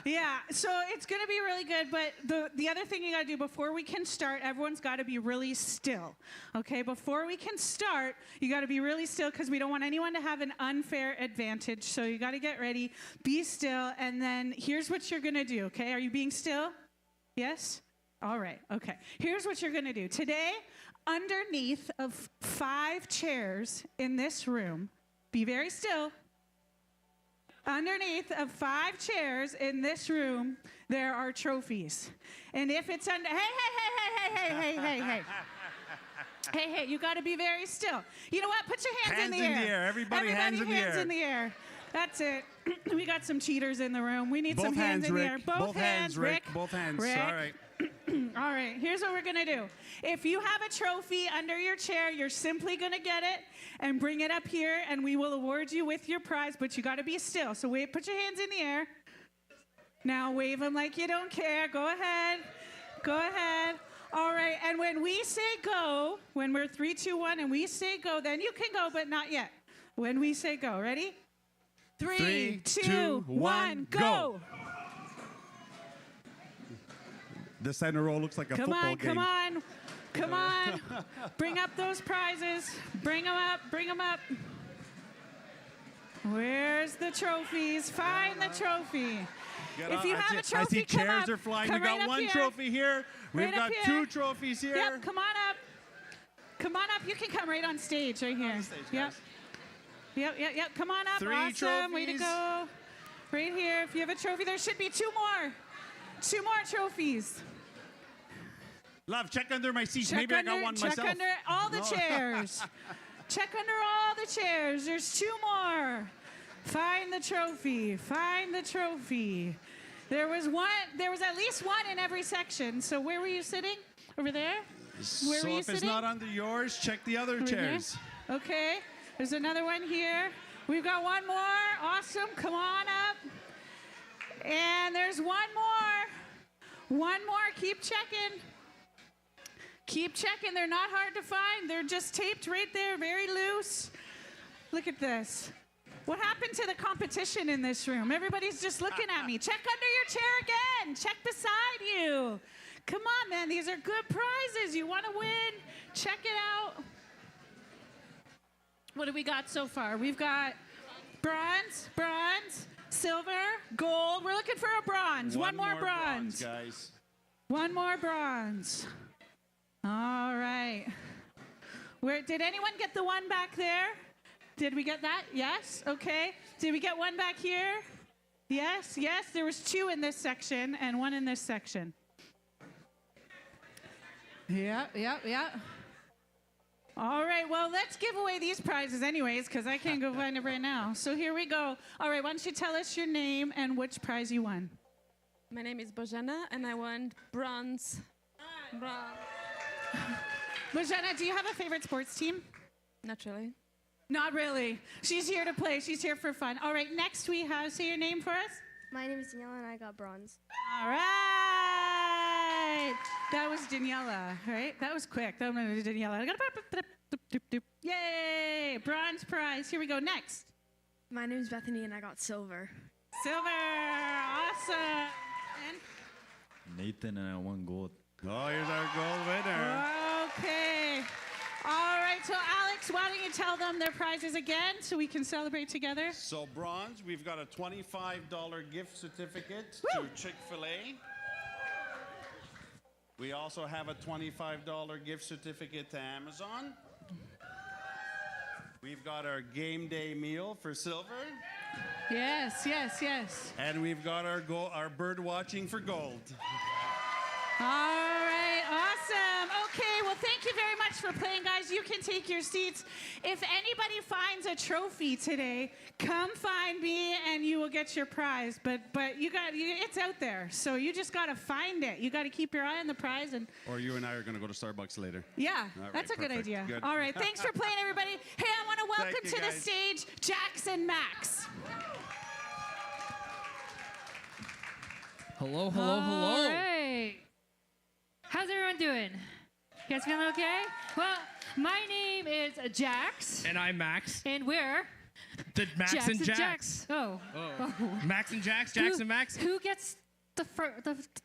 Yeah, so it's going to be really good, but the other thing you got to do before we can start, everyone's got to be really still, okay? Before we can start, you got to be really still because we don't want anyone to have an unfair advantage, so you got to get ready, be still, and then here's what you're going to do, okay? Are you being still? Yes? All right, okay. Here's what you're going to do. Today, underneath of 5 chairs in this room, be very still. Underneath of 5 chairs in this room, there are trophies. And if it's under, hey, you got to be very still. You know what? Put your hands in the air. Everybody hands in the hands air. in the air. That's it. We got some cheaters in the room. We need Both some hands in the air. Rick. Both hands, Rick. Both hands. Rick. All right. All right, here's what we're going to do. If you have a trophy under your chair, you're simply going to get it and bring it up here, and we will award you with your prize, but you got to be still. So wait, put your hands in the air. Now wave them like you don't care. Go ahead. Go ahead. All right, and when we say go, when we're 3, 2, 1, and we say go, then you can go, but not yet. When we say go, ready? 3, 2, 1, go. The center row looks like a football game. Come on. Bring up those prizes. Bring them up. Where's the trophies? Find the trophy. If you have a trophy, I see come chairs up. are flying. Come We got right up one here. trophy here. We've Right got up 2 here. trophies here. Yep, come on up. Come on up. You can come right on stage right here. Yep. Come on up. 3 Awesome. Way to trophies. go. Right here. If you have a trophy, there should be 2 more. 2 more trophies. Love, check under my seat. Check Maybe under, I got one check myself. under all the No. chairs. Check under all the chairs. There's 2 more. Find the trophy. Find the trophy. There was at least one in every section. So where were you sitting? Over there? Where So were you if sitting? it's not under yours, check the other Over here? chairs. Okay. There's another one here. We've got one more. Awesome. Come on up. And there's one more. One more. Keep checking. Keep checking. They're not hard to find. They're just taped right there, very loose. Look at this. What happened to the competition in this room? Everybody's just looking at me. Check under your chair again. Check beside you. Come on, man. These are good prizes. You want to win? Check it out. What do we got so far? We've got bronze, silver, gold. We're looking for a bronze. One more bronze. guys. One more bronze. All right. Did anyone get the one back there? Did we get that? Yes? Okay. Did we get one back here? Yes. There was 2 in this section and 1 in this section. Yeah. All right, well, let's give away these prizes anyways, because I can't go find it right now. So here we go. All right, why don't you tell us your name and which prize you won? My name is Bojana, and I won bronze. Bojana, do you have a favorite sports team? Not really. Not really. She's here to play. She's here for fun. All right, next we have, say your name for us. My name is Daniela and I got bronze. All right. That was Daniela, right? That was quick. That was Daniela. Yay, bronze prize. Here we go, next. My name is Bethany and I got silver. Silver, awesome. And Nathan and I won gold. Oh, here's our gold winner. okay. All right, so Alex, why don't you tell them their prizes again so we can celebrate together? So bronze, we've got a $25 gift certificate Woo! to Chick-fil-A. We also have a $25 gift certificate to Amazon. We've got our game day meal for silver. Yes, yes, yes. And we've got our bird watching for gold. All right, awesome. Okay, well, thank you very much for playing, guys. You can take your seats. If anybody finds a trophy today, come find me and you will get your prize. But it's out there, so you just got to find it. You got to keep your eye on the prize. Or you and I are going to go to Starbucks later. Yeah, All right, that's a good perfect. idea. Good. All right, thanks for playing, everybody. Hey, I want to welcome you, to the guys. stage Jackson Max. Hello, hello, All hello. right. How's everyone doing? You guys feeling okay? Well, my name is Jax, And I'm Max. and we're The Max Jax and Jax. Jax. Oh. Max and Jax, Jax and Max. Who gets the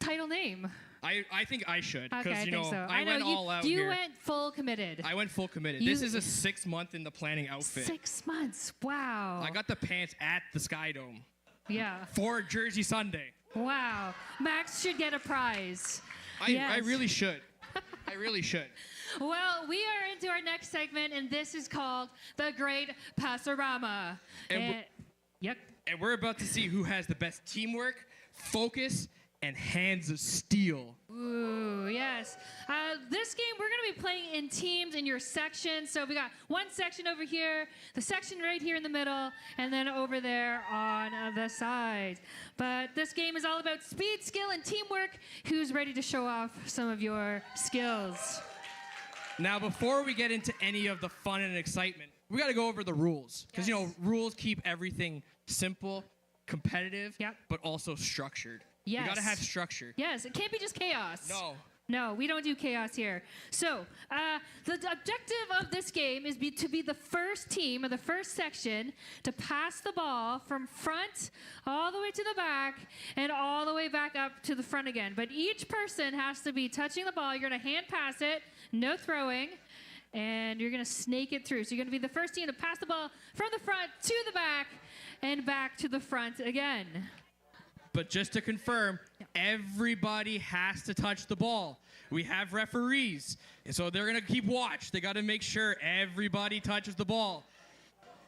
title name? I think I should. Okay, Because, I you think know, so. I know went you, all out you here. went full committed. I went full committed. You- This is a 6 month in the planning outfit. 6 months. Wow. I got the pants at the Sky Dome Yeah. for Jersey Sunday. Wow. Max should get a prize. I Yes. really should. I really should. Well, we are into our next segment, and this is called The Great Passorama. And Yep. And we're about to see who has the best teamwork, focus, and hands of steel. Ooh, yes. This game, we're going to be playing in teams in your section. So we got one section over here, the section right here in the middle, and then over there on the sides. But this game is all about speed, skill, and teamwork. Who's ready to show off some of your skills? Now, before we get into any of the fun and excitement, we got to go over the rules. Because, you know, rules keep everything simple, competitive, Yep. but also structured. Yes. You got to have structure. Yes, it can't be just chaos. No. No, we don't do chaos here. So, the objective of this game is to be the first team or the first section to pass the ball from front all the way to the back and all the way back up to the front again. But each person has to be touching the ball. You're going to hand pass it, no throwing, and you're going to snake it through. So, you're going to be the first team to pass the ball from the front to the back and back to the front again. But just to confirm, everybody has to touch the ball. We have referees, and so they're going to keep watch. They got to make sure everybody touches the ball.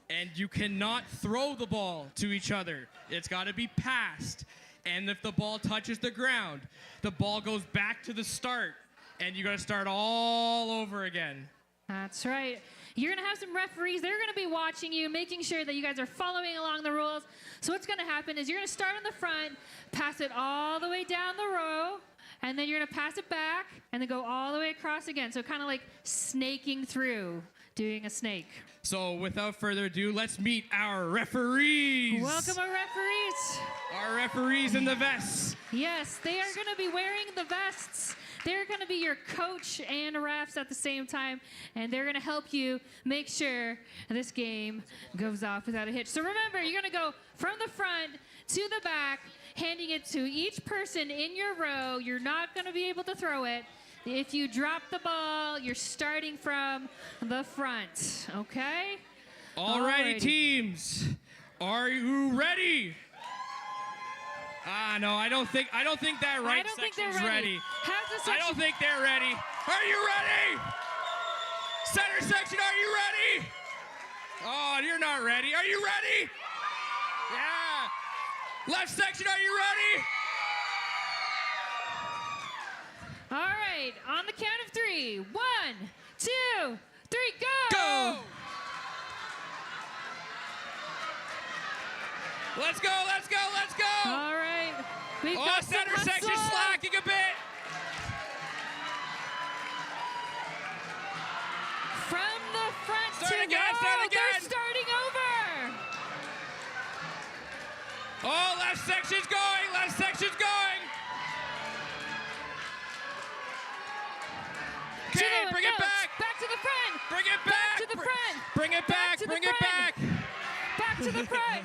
And you cannot throw the ball to each other. It's got to be passed. And if the ball touches the ground, the ball goes back to the start, and you got to start all over again. That's right. You're going to have some referees. They're going to be watching you, making sure that you guys are following along the rules. So what's going to happen is you're going to start in the front, pass it all the way down the row, and then you're going to pass it back, and then go all the way across again. So kind of like snaking through, doing a snake. So without further ado, let's meet our referees. Welcome our referees. Our referees in the vests. Yes, they are going to be wearing the vests. They're going to be your coach and refs at the same time, and they're going to help you make sure this game goes off without a hitch. So remember, you're going to go from the front to the back, handing it to each person in your row. You're not going to be able to throw it. If you drop the ball, you're starting from the front, okay? Alrighty, teams. Are you ready? No, I don't think that right I don't think they're section's ready. How's the I section? don't think they're ready. Are you ready? Center section, are you ready? Oh, you're not ready. Are you ready? Yeah. Left section, are you ready? All right, on the count of 3. 1, 2, 3, go! Go! Let's go, let's go, let's go! All right. We've Oh, got some center section hustle. slacking a bit. From the front Start to again, go. start again. They're starting over. Oh, left section's going, left section's going. To Okay, the- bring no, it back. Back to the front. Bring it back. to the front. Bring it Back back, to the bring it front. back. Back to the front.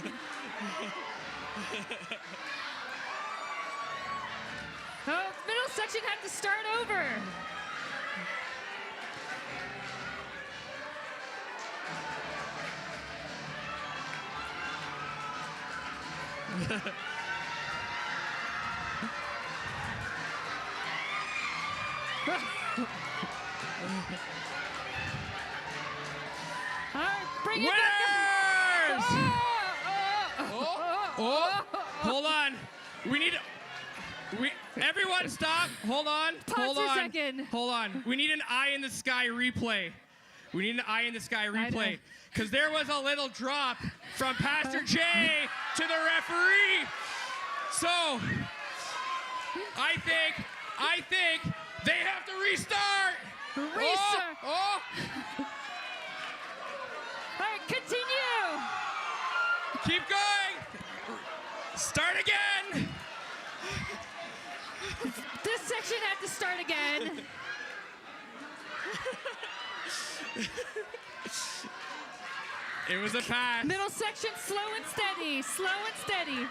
Oh, middle section had to start over. All right, bring it back. Winners! Hold on. We need everyone stop. Hold on. Pause for a second. Hold on. We need an eye in the sky replay. We need an eye in the sky replay. Because there was a little drop from Pastor Jay to the referee. So I think they have to restart. Restart. Oh. All right, continue. Keep going. Start again. This section had to start again. It was a pass. Middle section, slow and steady. Slow and steady.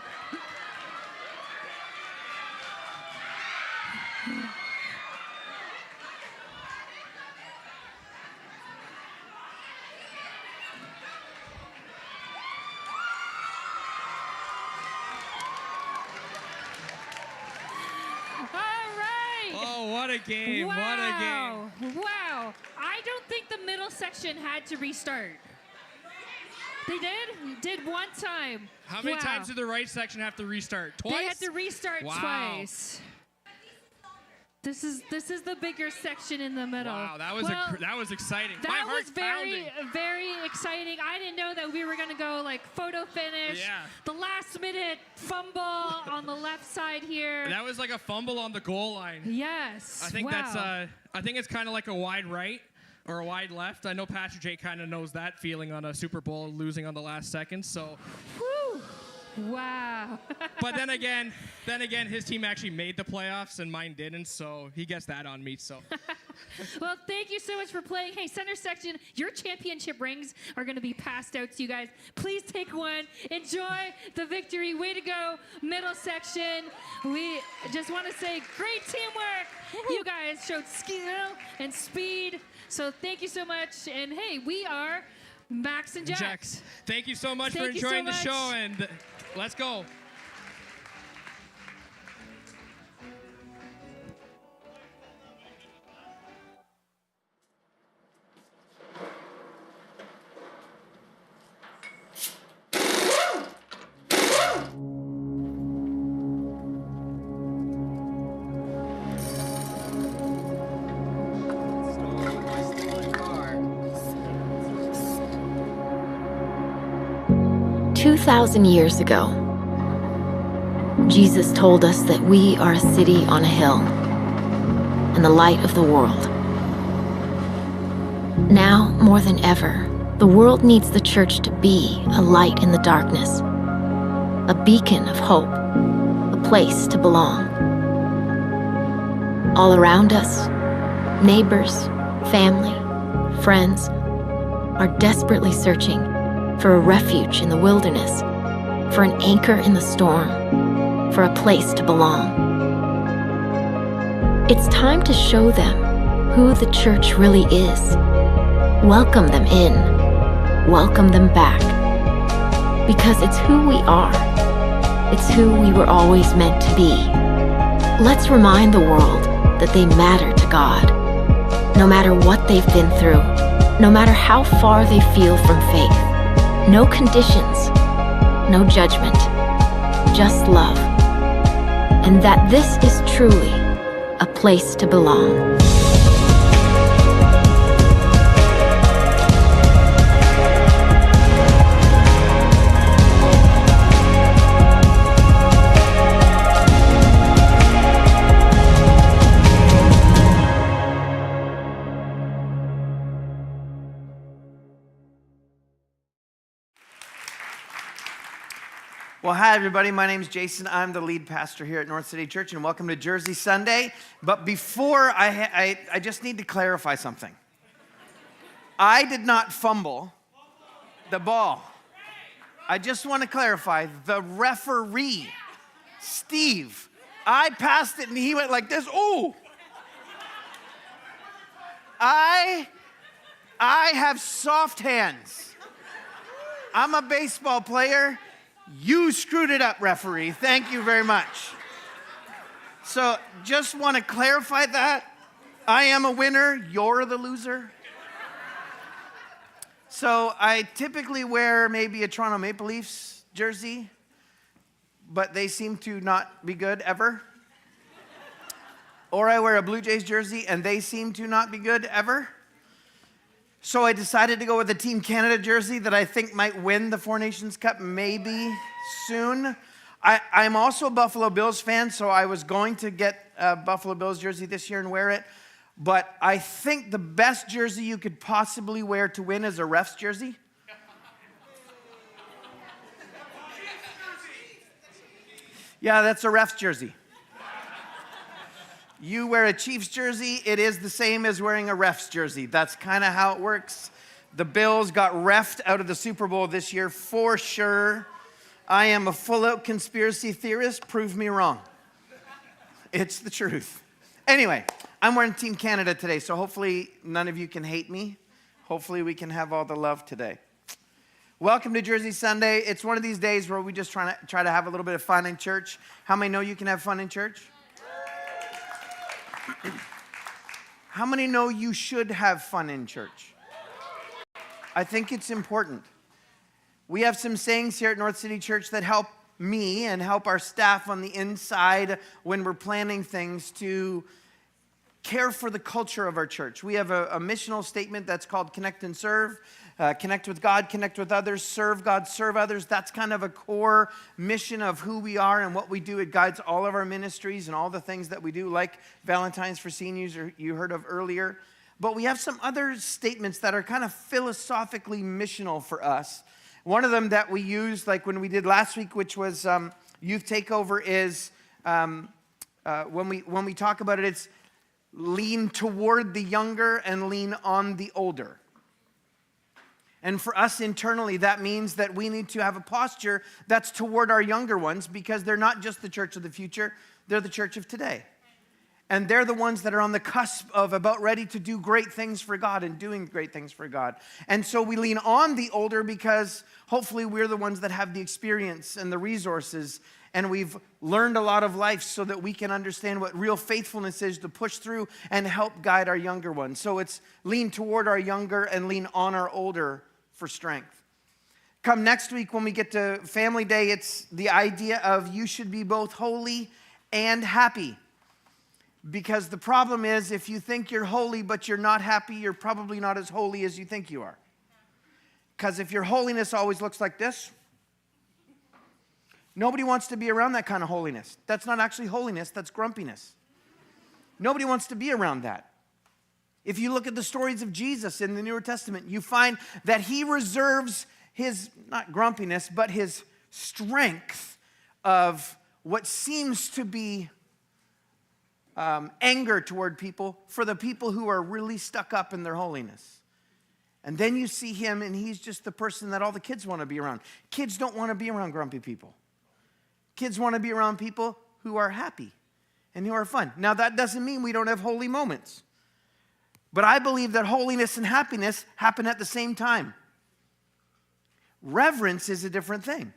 Oh, what a game. Wow. What a game. Wow. I don't think the middle section had to restart. They did? Did one time. How many Wow. times did the right section have to restart? Twice? They had to restart Wow. twice. This is the bigger section in the middle. Wow, that was that was exciting. My That heart's was very, pounding. very exciting. I didn't know that we were going to go like photo finish. Yeah. The last minute fumble on the left side here. That was like a fumble on the goal line. Yes. I think wow. that's I think it's kind of like a wide right or a wide left. I know Pastor Jay kind of knows that feeling on a Super Bowl losing on the last second. So, Whew. Wow. but then again, his team actually made the playoffs and mine didn't. So he gets that on me. So. Well, thank you so much for playing. Hey, center section, your championship rings are going to be passed out to you guys. Please take one. Enjoy the victory. Way to go, middle section. We just want to say great teamwork. You guys showed skill and speed. So thank you so much. And hey, we are Max and Jax. Thank you so much for Thank you so enjoying the much. show, and let's go. Two 2,000 years ago, Jesus told us that we are a city on a hill and the light of the world. Now, more than ever, the world needs the church to be a light in the darkness, a beacon of hope, a place to belong. All around us, neighbors, family, friends are desperately searching for a refuge in the wilderness, for an anchor in the storm, for a place to belong. It's time to show them who the church really is. Welcome them in, welcome them back, because it's who we are. It's who we were always meant to be. Let's remind the world that they matter to God, no matter what they've been through, no matter how far they feel from faith. No conditions, no judgment, just love. And that this is truly a place to belong. Well, hi, everybody. My name is Jason. I'm the lead pastor here at North City Church, and welcome to Jersey Sunday. But before I just need to clarify something. I did not fumble the ball. I just want to clarify. The referee, Steve, I passed it, and he went like this. Ooh! I have soft hands. I'm a baseball player. You screwed it up, referee. Thank you very much. So just want to clarify that. I am a winner, you're the loser. So I typically wear maybe a Toronto Maple Leafs jersey, but they seem to not be good ever. Or I wear a Blue Jays jersey and they seem to not be good ever. So I decided to go with a Team Canada jersey that I think might win the Four Nations Cup maybe soon. I'm also a Buffalo Bills fan, so I was going to get a Buffalo Bills jersey this year and wear it. But I think the best jersey you could possibly wear to win is a ref's jersey. Yeah, that's a ref's jersey. You wear a Chiefs jersey, it is the same as wearing a ref's jersey. That's kind of how it works. The Bills got refed out of the Super Bowl this year for sure. I am a full-out conspiracy theorist. Prove me wrong. It's the truth. Anyway, I'm wearing Team Canada today, so hopefully none of you can hate me. Hopefully we can have all the love today. Welcome to Jersey Sunday. It's one of these days where we just try to have a little bit of fun in church. How many know you can have fun in church? How many know you should have fun in church? I think it's important. We have some sayings here at North City Church that help me and help our staff on the inside when we're planning things to care for the culture of our church. We have a missional statement that's called Connect and Serve. Connect with God, connect with others, serve God, serve others. That's kind of a core mission of who we are and what we do. It guides all of our ministries and all the things that we do, like Valentine's for Seniors you heard of earlier. But we have some other statements that are kind of philosophically missional for us. One of them that we used, like when we did last week, which was Youth Takeover, is when we talk about it, it's lean toward the younger and lean on the older. And for us internally, that means that we need to have a posture that's toward our younger ones, because they're not just the church of the future, they're the church of today. And they're the ones that are on the cusp of about ready to do great things for God and doing great things for God. And so we lean on the older because hopefully we're the ones that have the experience and the resources, and we've learned a lot of life so that we can understand what real faithfulness is to push through and help guide our younger ones. So it's lean toward our younger and lean on our older for strength. Come next week when we get to Family Day, it's the idea of you should be both holy and happy. Because the problem is, if you think you're holy but you're not happy, you're probably not as holy as you think you are. Because if your holiness always looks like this, nobody wants to be around that kind of holiness. That's not actually holiness, that's grumpiness. Nobody wants to be around that. If you look at the stories of Jesus in the New Testament, you find that he reserves his, not grumpiness, but his strength of what seems to be anger toward people for the people who are really stuck up in their holiness. And then you see him, and he's just the person that all the kids want to be around. Kids don't want to be around grumpy people. Kids want to be around people who are happy and who are fun. Now, that doesn't mean we don't have holy moments. But I believe that holiness and happiness happen at the same time. Reverence is a different thing.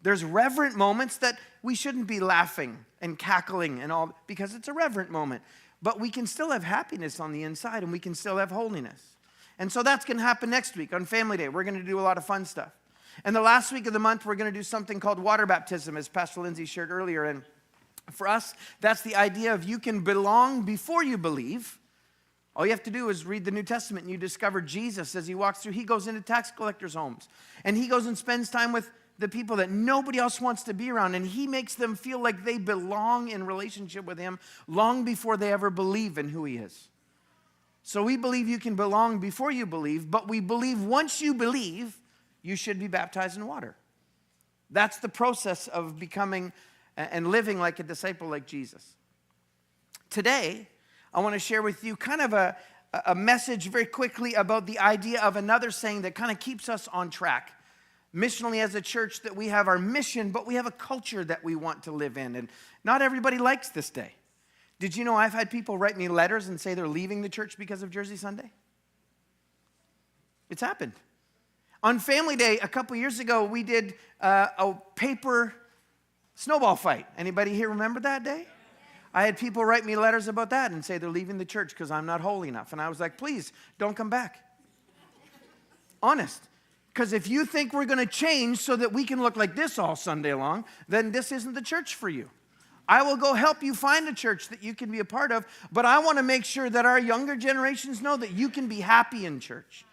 There's reverent moments that we shouldn't be laughing and cackling and all, because it's a reverent moment. But we can still have happiness on the inside, and we can still have holiness. And so that's going to happen next week on Family Day. We're going to do a lot of fun stuff. And the last week of the month, we're going to do something called water baptism, as Pastor Lindsay shared earlier. And for us, that's the idea of you can belong before you believe. All you have to do is read the New Testament, and you discover Jesus as he walks through. He goes into tax collectors' homes, and he goes and spends time with the people that nobody else wants to be around, and he makes them feel like they belong in relationship with him long before they ever believe in who he is. So we believe you can belong before you believe, but we believe once you believe, you should be baptized in water. That's the process of becoming and living like a disciple like Jesus. Today, I want to share with you kind of a message very quickly about the idea of another saying that kind of keeps us on track. Missionally, as a church, that we have our mission, but we have a culture that we want to live in. And not everybody likes this day. Did you know I've had people write me letters and say they're leaving the church because of Jersey Sunday? It's happened. On Family Day, a couple years ago, we did a paper snowball fight. Anybody here remember that day? I had people write me letters about that and say they're leaving the church because I'm not holy enough. And I was like, please, don't come back. Honest. Because if you think we're going to change so that we can look like this all Sunday long, then this isn't the church for you. I will go help you find a church that you can be a part of, but I want to make sure that our younger generations know that you can be happy in church,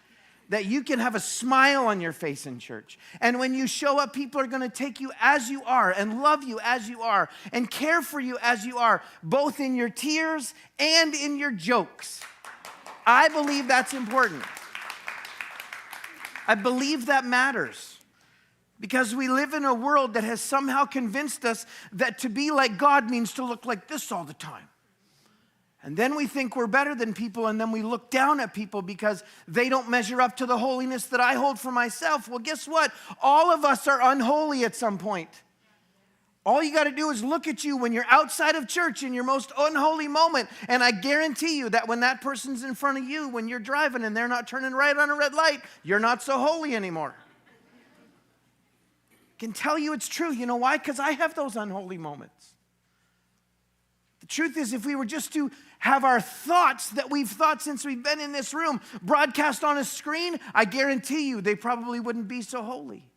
that you can have a smile on your face in church. And when you show up, people are going to take you as you are and love you as you are and care for you as you are, both in your tears and in your jokes. I believe that's important. I believe that matters because we live in a world that has somehow convinced us that to be like God means to look like this all the time. And then we think we're better than people, and then we look down at people because they don't measure up to the holiness that I hold for myself. Well, guess what? All of us are unholy at some point. All you got to do is look at you when you're outside of church in your most unholy moment, and I guarantee you that when that person's in front of you, when you're driving and they're not turning right on a red light, you're not so holy anymore. I can tell you it's true. You know why? Because I have those unholy moments. The truth is, if we were just to have our thoughts that we've thought since we've been in this room broadcast on a screen, I guarantee you they probably wouldn't be so holy.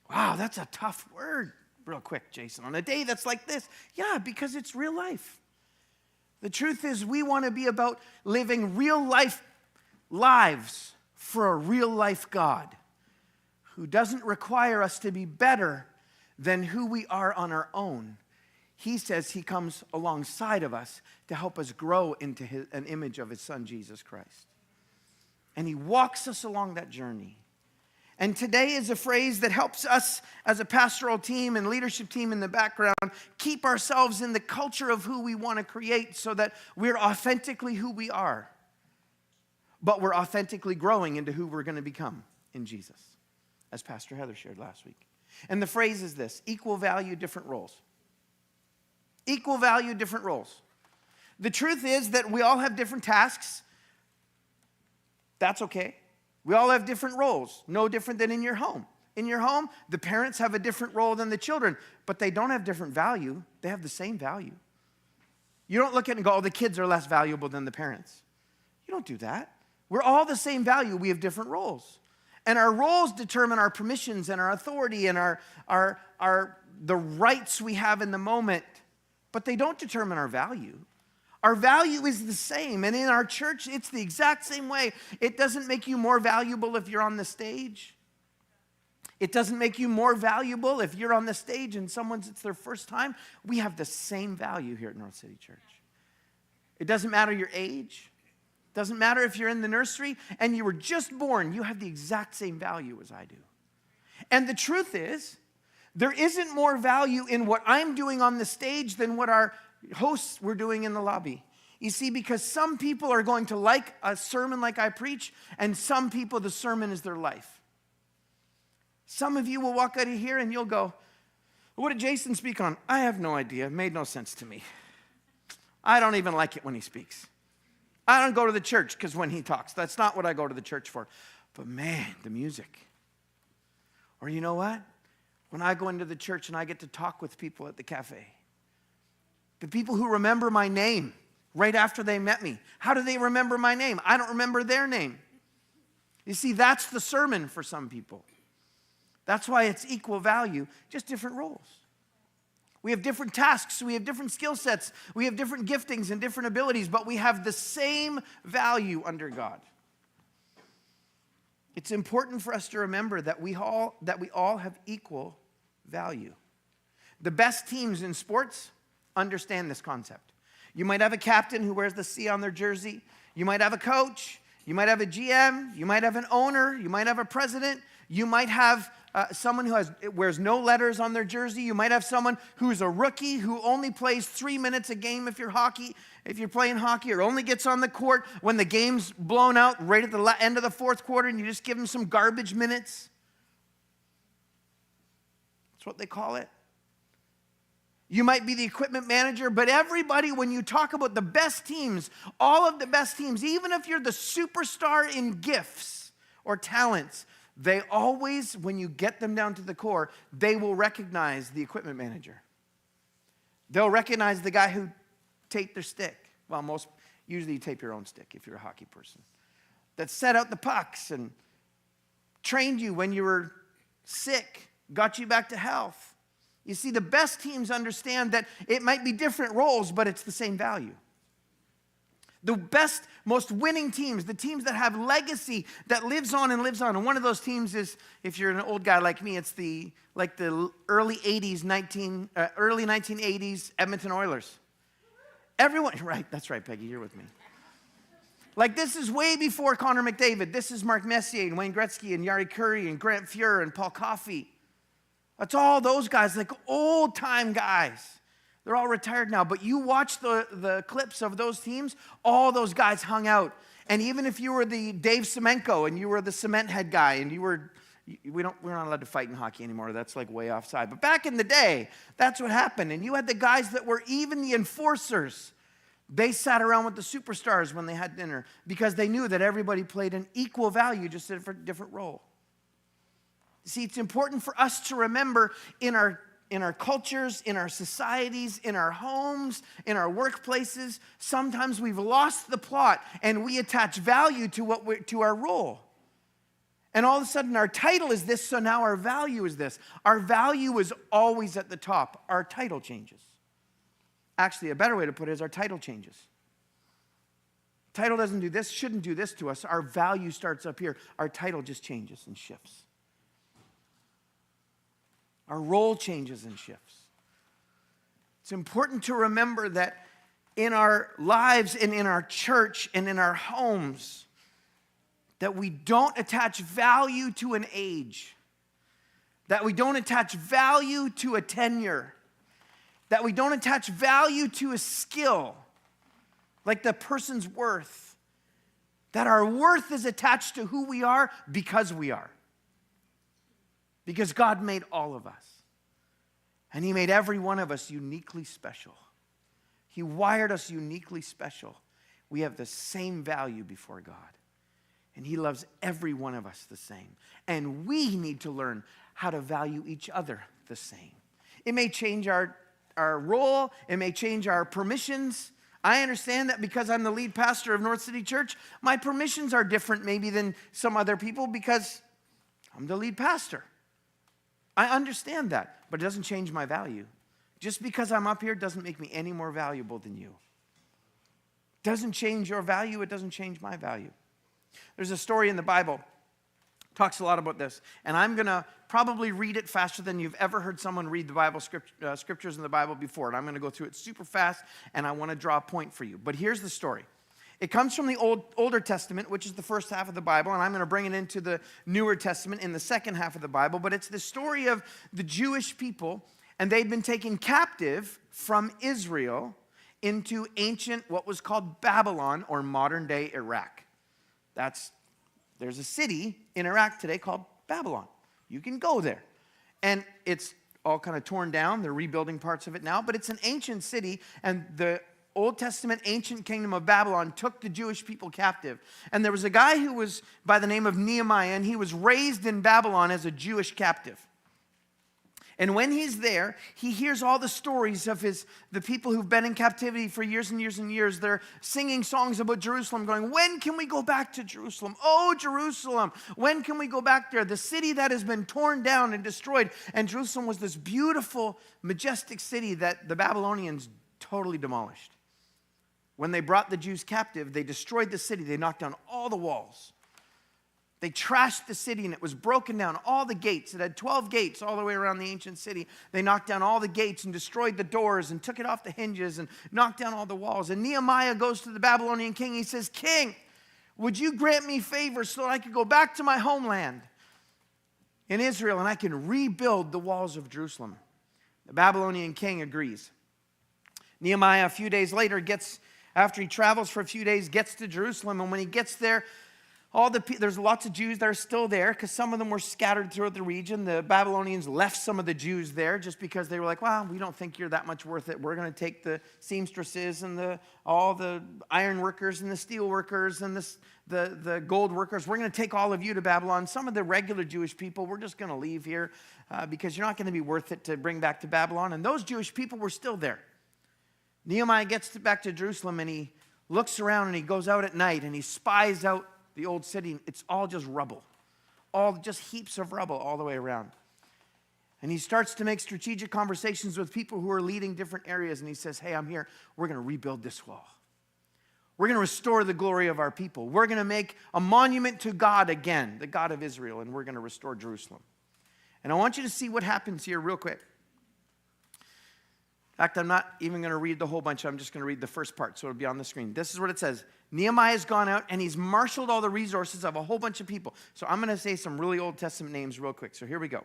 Wow, that's a tough word. Real quick, Jason. On a day that's like this. Yeah, because it's real life. The truth is we want to be about living real life lives for a real life God who doesn't require us to be better than who we are on our own. He says he comes alongside of us to help us grow into an image of his son, Jesus Christ. And he walks us along that journey. And today is a phrase that helps us as a pastoral team and leadership team in the background keep ourselves in the culture of who we want to create so that we're authentically who we are. But we're authentically growing into who we're going to become in Jesus, as Pastor Heather shared last week. And the phrase is this: equal value, different roles. Equal value, different roles. The truth is that we all have different tasks. That's okay. We all have different roles, no different than in your home. In your home, the parents have a different role than the children, but they don't have different value. They have the same value. You don't look at it and go, oh, the kids are less valuable than the parents. You don't do that. We're all the same value. We have different roles. And our roles determine our permissions and our authority and the rights we have in the moment, but they don't determine our value. Our value is the same, and in our church, it's the exact same way. It doesn't make you more valuable if you're on the stage. It doesn't make you more valuable if you're on the stage and it's their first time. We have the same value here at North City Church. It doesn't matter your age. It doesn't matter if you're in the nursery and you were just born. You have the exact same value as I do. And the truth is, there isn't more value in what I'm doing on the stage than what our hosts were doing in the lobby. You see, because some people are going to like a sermon like I preach, and some people, the sermon is their life. Some of you will walk out of here and you'll go, what did Jason speak on? I have no idea. It made no sense to me. I don't even like it when he speaks. I don't go to the church because when he talks, that's not what I go to the church for. But man, the music. Or you know what? When I go into the church and I get to talk with people at the cafe, the people who remember my name right after they met me. How do they remember my name? I don't remember their name. You see, that's the sermon for some people. That's why it's equal value, just different roles. We have different tasks, we have different skill sets, we have different giftings and different abilities, but we have the same value under God. It's important for us to remember that we all have equal value. The best teams in sports understand this concept. You might have a captain who wears the C on their jersey. You might have a coach. You might have a GM. You might have an owner. You might have a president. You might have someone who wears no letters on their jersey. You might have someone who's a rookie who only plays 3 minutes a game if you're playing hockey, or only gets on the court when the game's blown out right at the end of the fourth quarter and you just give them some garbage minutes. That's what they call it. You might be the equipment manager, but everybody, when you talk about the best teams, all of the best teams, even if you're the superstar in gifts or talents, they always, when you get them down to the core, they will recognize the equipment manager. They'll recognize the guy who taped their stick. Well, usually you tape your own stick if you're a hockey person. That set out the pucks and trained you when you were sick, got you back to health. You see, the best teams understand that it might be different roles, but it's the same value. The best, most winning teams, the teams that have legacy that lives on and lives on. And one of those teams is, if you're an old guy like me, it's the early 80s, early 1980s Edmonton Oilers. Everyone, right, that's right, Peggy, you're with me. Like, this is way before Connor McDavid. This is Mark Messier and Wayne Gretzky and Yari Curry and Grant Fuhr and Paul Coffey. That's all those guys, like old-time guys. They're all retired now, but you watch the clips of those teams, all those guys hung out. And even if you were the Dave Semenko and you were the cement head guy and we're not allowed to fight in hockey anymore. That's like way offside. But back in the day, that's what happened. And you had the guys that were even the enforcers. They sat around with the superstars when they had dinner because they knew that everybody played an equal value, just a different role. See, it's important for us to remember in our cultures, in our societies, in our homes, in our workplaces, sometimes we've lost the plot and we attach value to our role. And all of a sudden our title is this, so now our value is this. Our value is always at the top. Our title changes. Actually, a better way to put it is our title changes. Title doesn't do this, shouldn't do this to us. Our value starts up here. Our title just changes and shifts. Our role changes and shifts. It's important to remember that in our lives and in our church and in our homes, that we don't attach value to an age, that we don't attach value to a tenure, that we don't attach value to a skill, like the person's worth, that our worth is attached to who we are because we are. Because God made all of us. And He made every one of us uniquely special. He wired us uniquely special. We have the same value before God. And He loves every one of us the same. And we need to learn how to value each other the same. It may change our role. It may change our permissions. I understand that because I'm the lead pastor of North City Church, my permissions are different maybe than some other people because I'm the lead pastor. I understand that, but it doesn't change my value. Just because I'm up here doesn't make me any more valuable than you. It doesn't change your value, it doesn't change my value. There's a story in the Bible, talks a lot about this, and I'm going to probably read it faster than you've ever heard someone read the Bible scriptures in the Bible before, and I'm going to go through it super fast, and I want to draw a point for you. But here's the story. It comes from the Older Testament, which is the first half of the Bible, and I'm going to bring it into the Newer Testament in the second half of the Bible, but it's the story of the Jewish people, and they'd been taken captive from Israel into ancient, what was called Babylon, or modern-day Iraq. There's a city in Iraq today called Babylon. You can go there. And it's all kind of torn down. They're rebuilding parts of it now, but it's an ancient city, and the Old Testament ancient kingdom of Babylon took the Jewish people captive. And there was a guy who was by the name of Nehemiah, and he was raised in Babylon as a Jewish captive. And when he's there, he hears all the stories of the people who've been in captivity for years and years and years. They're singing songs about Jerusalem, going, when can we go back to Jerusalem? Oh, Jerusalem, when can we go back there? The city that has been torn down and destroyed. And Jerusalem was this beautiful, majestic city that the Babylonians totally demolished. When they brought the Jews captive, they destroyed the city. They knocked down all the walls. They trashed the city, and it was broken down. All the gates. It had 12 gates all the way around the ancient city. They knocked down all the gates and destroyed the doors and took it off the hinges and knocked down all the walls. And Nehemiah goes to the Babylonian king. He says, King, would you grant me favor so that I could go back to my homeland in Israel and I can rebuild the walls of Jerusalem? The Babylonian king agrees. Nehemiah, a few days later, after he travels for a few days, gets to Jerusalem. And when he gets there, there's lots of Jews that are still there because some of them were scattered throughout the region. The Babylonians left some of the Jews there just because they were like, well, we don't think you're that much worth it. We're going to take the seamstresses and all the iron workers and the steel workers and the gold workers. We're going to take all of you to Babylon. Some of the regular Jewish people, we're just going to leave here because you're not going to be worth it to bring back to Babylon. And those Jewish people were still there. Nehemiah gets back to Jerusalem and he looks around and he goes out at night and he spies out the old city. It's all just rubble, all just heaps of rubble all the way around. And he starts to make strategic conversations with people who are leading different areas. And he says, hey, I'm here. We're going to rebuild this wall. We're going to restore the glory of our people. We're going to make a monument to God again, the God of Israel, and we're going to restore Jerusalem. And I want you to see what happens here real quick. In fact, I'm not even going to read the whole bunch. I'm just going to read the first part, so it'll be on the screen. This is what it says. Nehemiah's gone out, and he's marshaled all the resources of a whole bunch of people. So I'm going to say some really Old Testament names real quick. So here we go.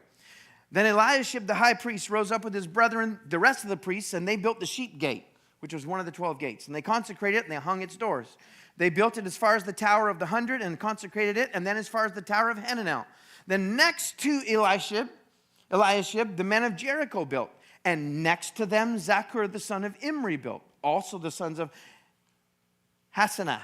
Then Eliashib, the high priest, rose up with his brethren, the rest of the priests, and they built the sheep gate, which was one of the 12 gates. And they consecrated it, and they hung its doors. They built it as far as the Tower of the 100 and consecrated it, and then as far as the Tower of Hananel. Then next to Eliashib, the men of Jericho built. And next to them, Zaccur, the son of Imri, built. Also the sons of Hassanah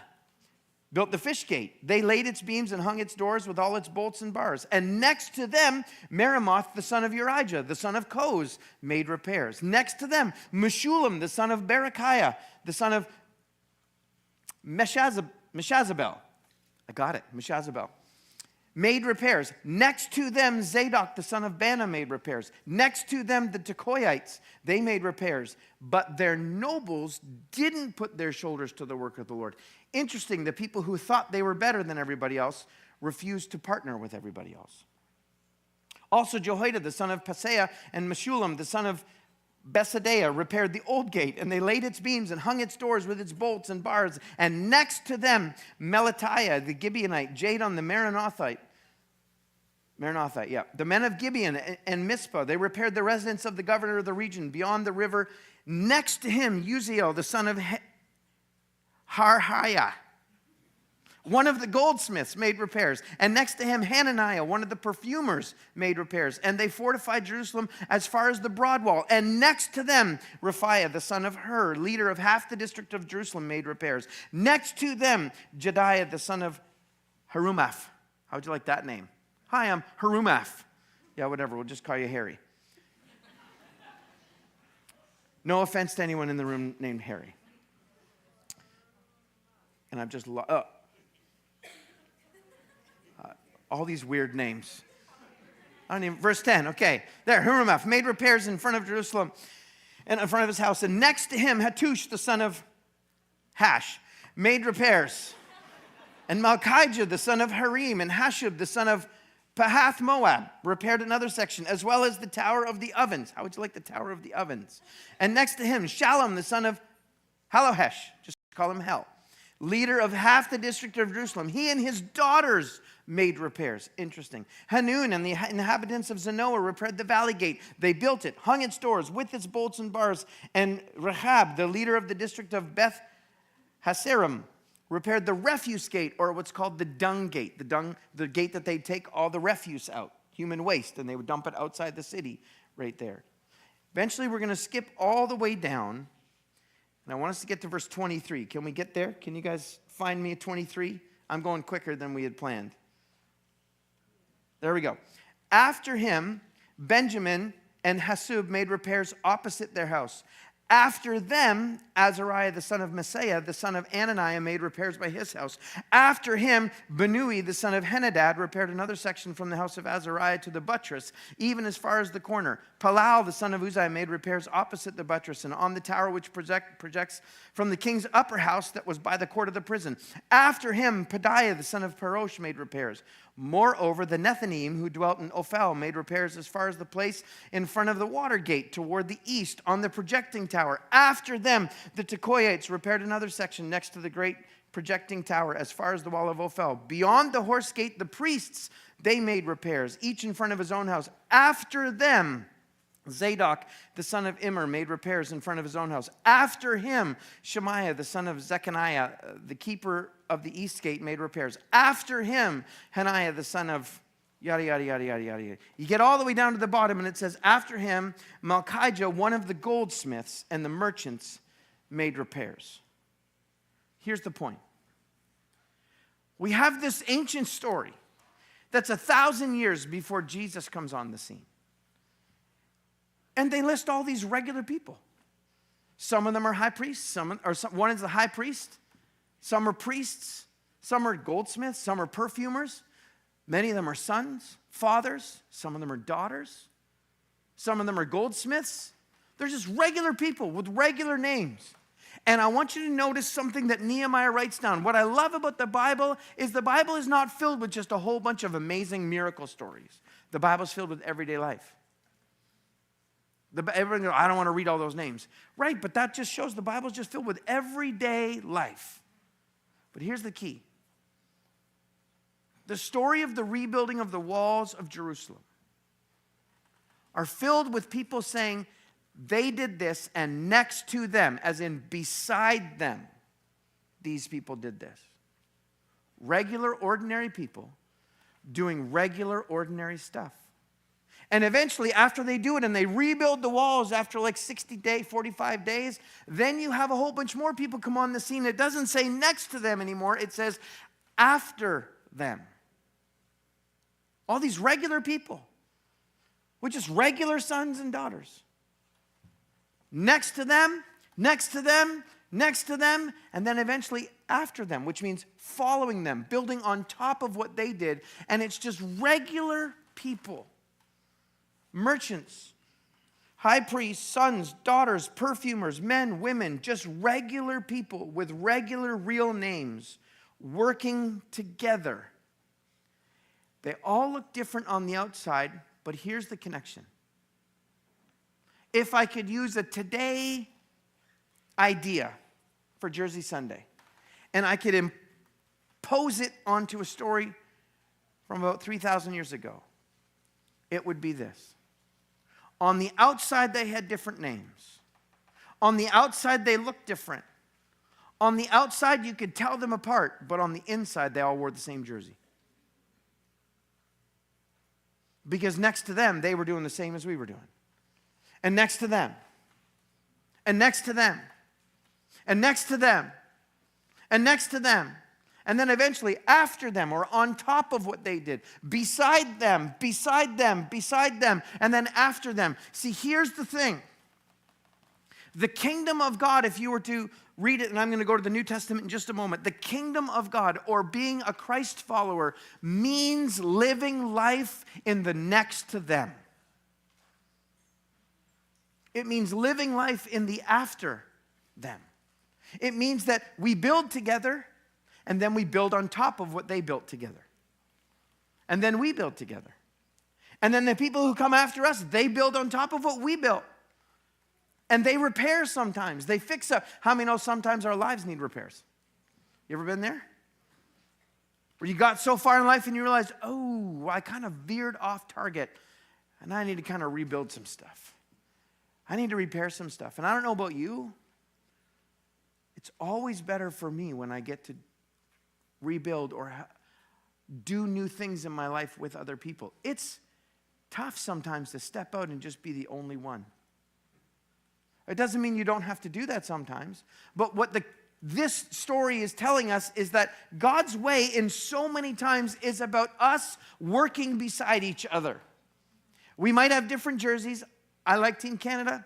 built the fish gate. They laid its beams and hung its doors with all its bolts and bars. And next to them, Meremoth, the son of Urijah, the son of Koz, made repairs. Next to them, Meshullam, the son of Berechiah, the son of Meshazabel. I got it, Meshazabel. Made repairs. Next to them, Zadok, the son of Bana, made repairs. Next to them, the Tekoites, they made repairs. But their nobles didn't put their shoulders to the work of the Lord. Interesting, the people who thought they were better than everybody else refused to partner with everybody else. Also, Jehoiada, the son of Paseah, and Meshullam, the son of Besadiah, repaired the old gate, and they laid its beams and hung its doors with its bolts and bars. And next to them, Melatiah, the Gibeonite, Jadon, the Meronothite, the men of Gibeon and Mizpah, they repaired the residence of the governor of the region beyond the river. Next to him, Uziel, the son of Harhiah, one of the goldsmiths, made repairs. And next to him, Hananiah, one of the perfumers, made repairs. And they fortified Jerusalem as far as the broad wall. And next to them, Raphiah, the son of Hur, leader of half the district of Jerusalem, made repairs. Next to them, Jediah, the son of Harumaph. How would you like that name? Hi, I'm Harumaph. Yeah, whatever. We'll just call you Harry. No offense to anyone in the room named Harry. And I'm just... all these weird names. Verse 10, okay. There, Harumaph made repairs in front of Jerusalem and in front of his house. And next to him, Hattush, the son of Hash, made repairs. And Malchijah, the son of Harim, and Hashub, the son of Pahath Moab, repaired another section, as well as the Tower of the Ovens. How would you like the Tower of the Ovens? And next to him, Shallum, the son of Halohesh, just call him Hell, leader of half the district of Jerusalem. He and his daughters made repairs. Interesting. Hanun and the inhabitants of Zanoah repaired the valley gate. They built it, hung its doors with its bolts and bars. And Rahab, the leader of the district of Beth Haserim, repaired the refuse gate, or what's called the dung gate. The gate that they'd take all the refuse out, human waste, and they would dump it outside the city right there. Eventually, we're going to skip all the way down. And I want us to get to verse 23. Can we get there? Can you guys find me at 23? I'm going quicker than we had planned. There we go. After him, Benjamin and Hasub made repairs opposite their house. After them, Azariah, the son of Messiah, the son of Ananiah, made repairs by his house. After him, Benui, the son of Henadad, repaired another section from the house of Azariah to the buttress, even as far as the corner. Palal, the son of Uzziah, made repairs opposite the buttress and on the tower which projects from the king's upper house that was by the court of the prison. After him, Pedaiah, the son of Parosh, made repairs. Moreover, the Nethinim, who dwelt in Ophel, made repairs as far as the place in front of the water gate toward the east on the projecting tower. After them, the Tekoites repaired another section next to the great projecting tower as far as the wall of Ophel. Beyond the horse gate, the priests, they made repairs, each in front of his own house. After them, Zadok, the son of Immer, made repairs in front of his own house. After him, Shemaiah, the son of Zechariah, the keeper of the east gate, made repairs. After him, Hananiah, the son of yada, yada, yada, yada, yada. You get all the way down to the bottom, and it says, after him, Malchijah, one of the goldsmiths and the merchants, made repairs. Here's the point. We have this ancient story that's 1,000 years before Jesus comes on the scene. And they list all these regular people. Some of them are high priests. One is the high priest. Some are priests. Some are goldsmiths. Some are perfumers. Many of them are sons, fathers. Some of them are daughters. Some of them are goldsmiths. They're just regular people with regular names. And I want you to notice something that Nehemiah writes down. What I love about the Bible is not filled with just a whole bunch of amazing miracle stories. The Bible is filled with everyday life. Everyone goes, I don't want to read all those names. Right, but that just shows the Bible is just filled with everyday life. But here's the key. The story of the rebuilding of the walls of Jerusalem are filled with people saying they did this, and next to them, as in beside them, these people did this. Regular, ordinary people doing regular, ordinary stuff. And eventually, after they do it and they rebuild the walls after like 60 days, 45 days, then you have a whole bunch more people come on the scene. It doesn't say next to them anymore. It says after them. All these regular people with just regular sons and daughters. Next to them, next to them, next to them, and then eventually after them, which means following them, building on top of what they did. And it's just regular people. Merchants, high priests, sons, daughters, perfumers, men, women, just regular people with regular real names working together. They all look different on the outside, but here's the connection. If I could use a today idea for Jersey Sunday, and I could impose it onto a story from about 3,000 years ago, it would be this. On the outside, they had different names. On the outside, they looked different. On the outside, you could tell them apart, but on the inside, they all wore the same jersey. Because next to them, they were doing the same as we were doing. And next to them. And next to them. And next to them. And next to them. And then eventually after them or on top of what they did. Beside them, beside them, beside them. And then after them. See, here's the thing. The kingdom of God, if you were to read it, and I'm going to go to the New Testament in just a moment. The kingdom of God, or being a Christ follower, means living life in the next to them. It means living life in the after them. It means that we build together, and then we build on top of what they built together. And then we build together. And then the people who come after us, they build on top of what we built. And they repair sometimes. They fix up. How many know sometimes our lives need repairs? You ever been there? Where you got so far in life and you realized, oh, I kind of veered off target. And I need to kind of rebuild some stuff. I need to repair some stuff. And I don't know about you. It's always better for me when I get to rebuild or do new things in my life with other people. It's tough sometimes to step out and just be the only one. It doesn't mean you don't have to do that sometimes. But what this story is telling us is that God's way in so many times is about us working beside each other. We might have different jerseys. I like Team Canada.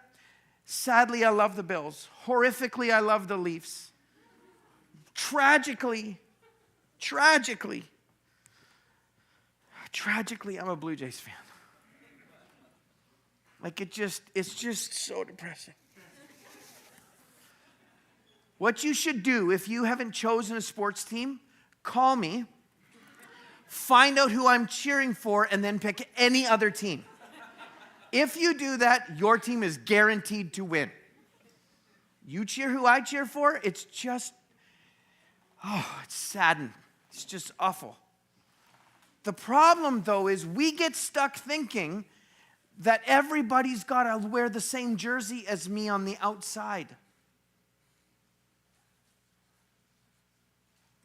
Sadly, I love the Bills. Horrifically, I love the Leafs. Tragically, I'm a Blue Jays fan. Like it's just so depressing. What you should do if you haven't chosen a sports team, call me, find out who I'm cheering for, and then pick any other team. If you do that, your team is guaranteed to win. You cheer who I cheer for, it's just, it's saddened. It's just awful. The problem, though, is we get stuck thinking that everybody's got to wear the same jersey as me on the outside.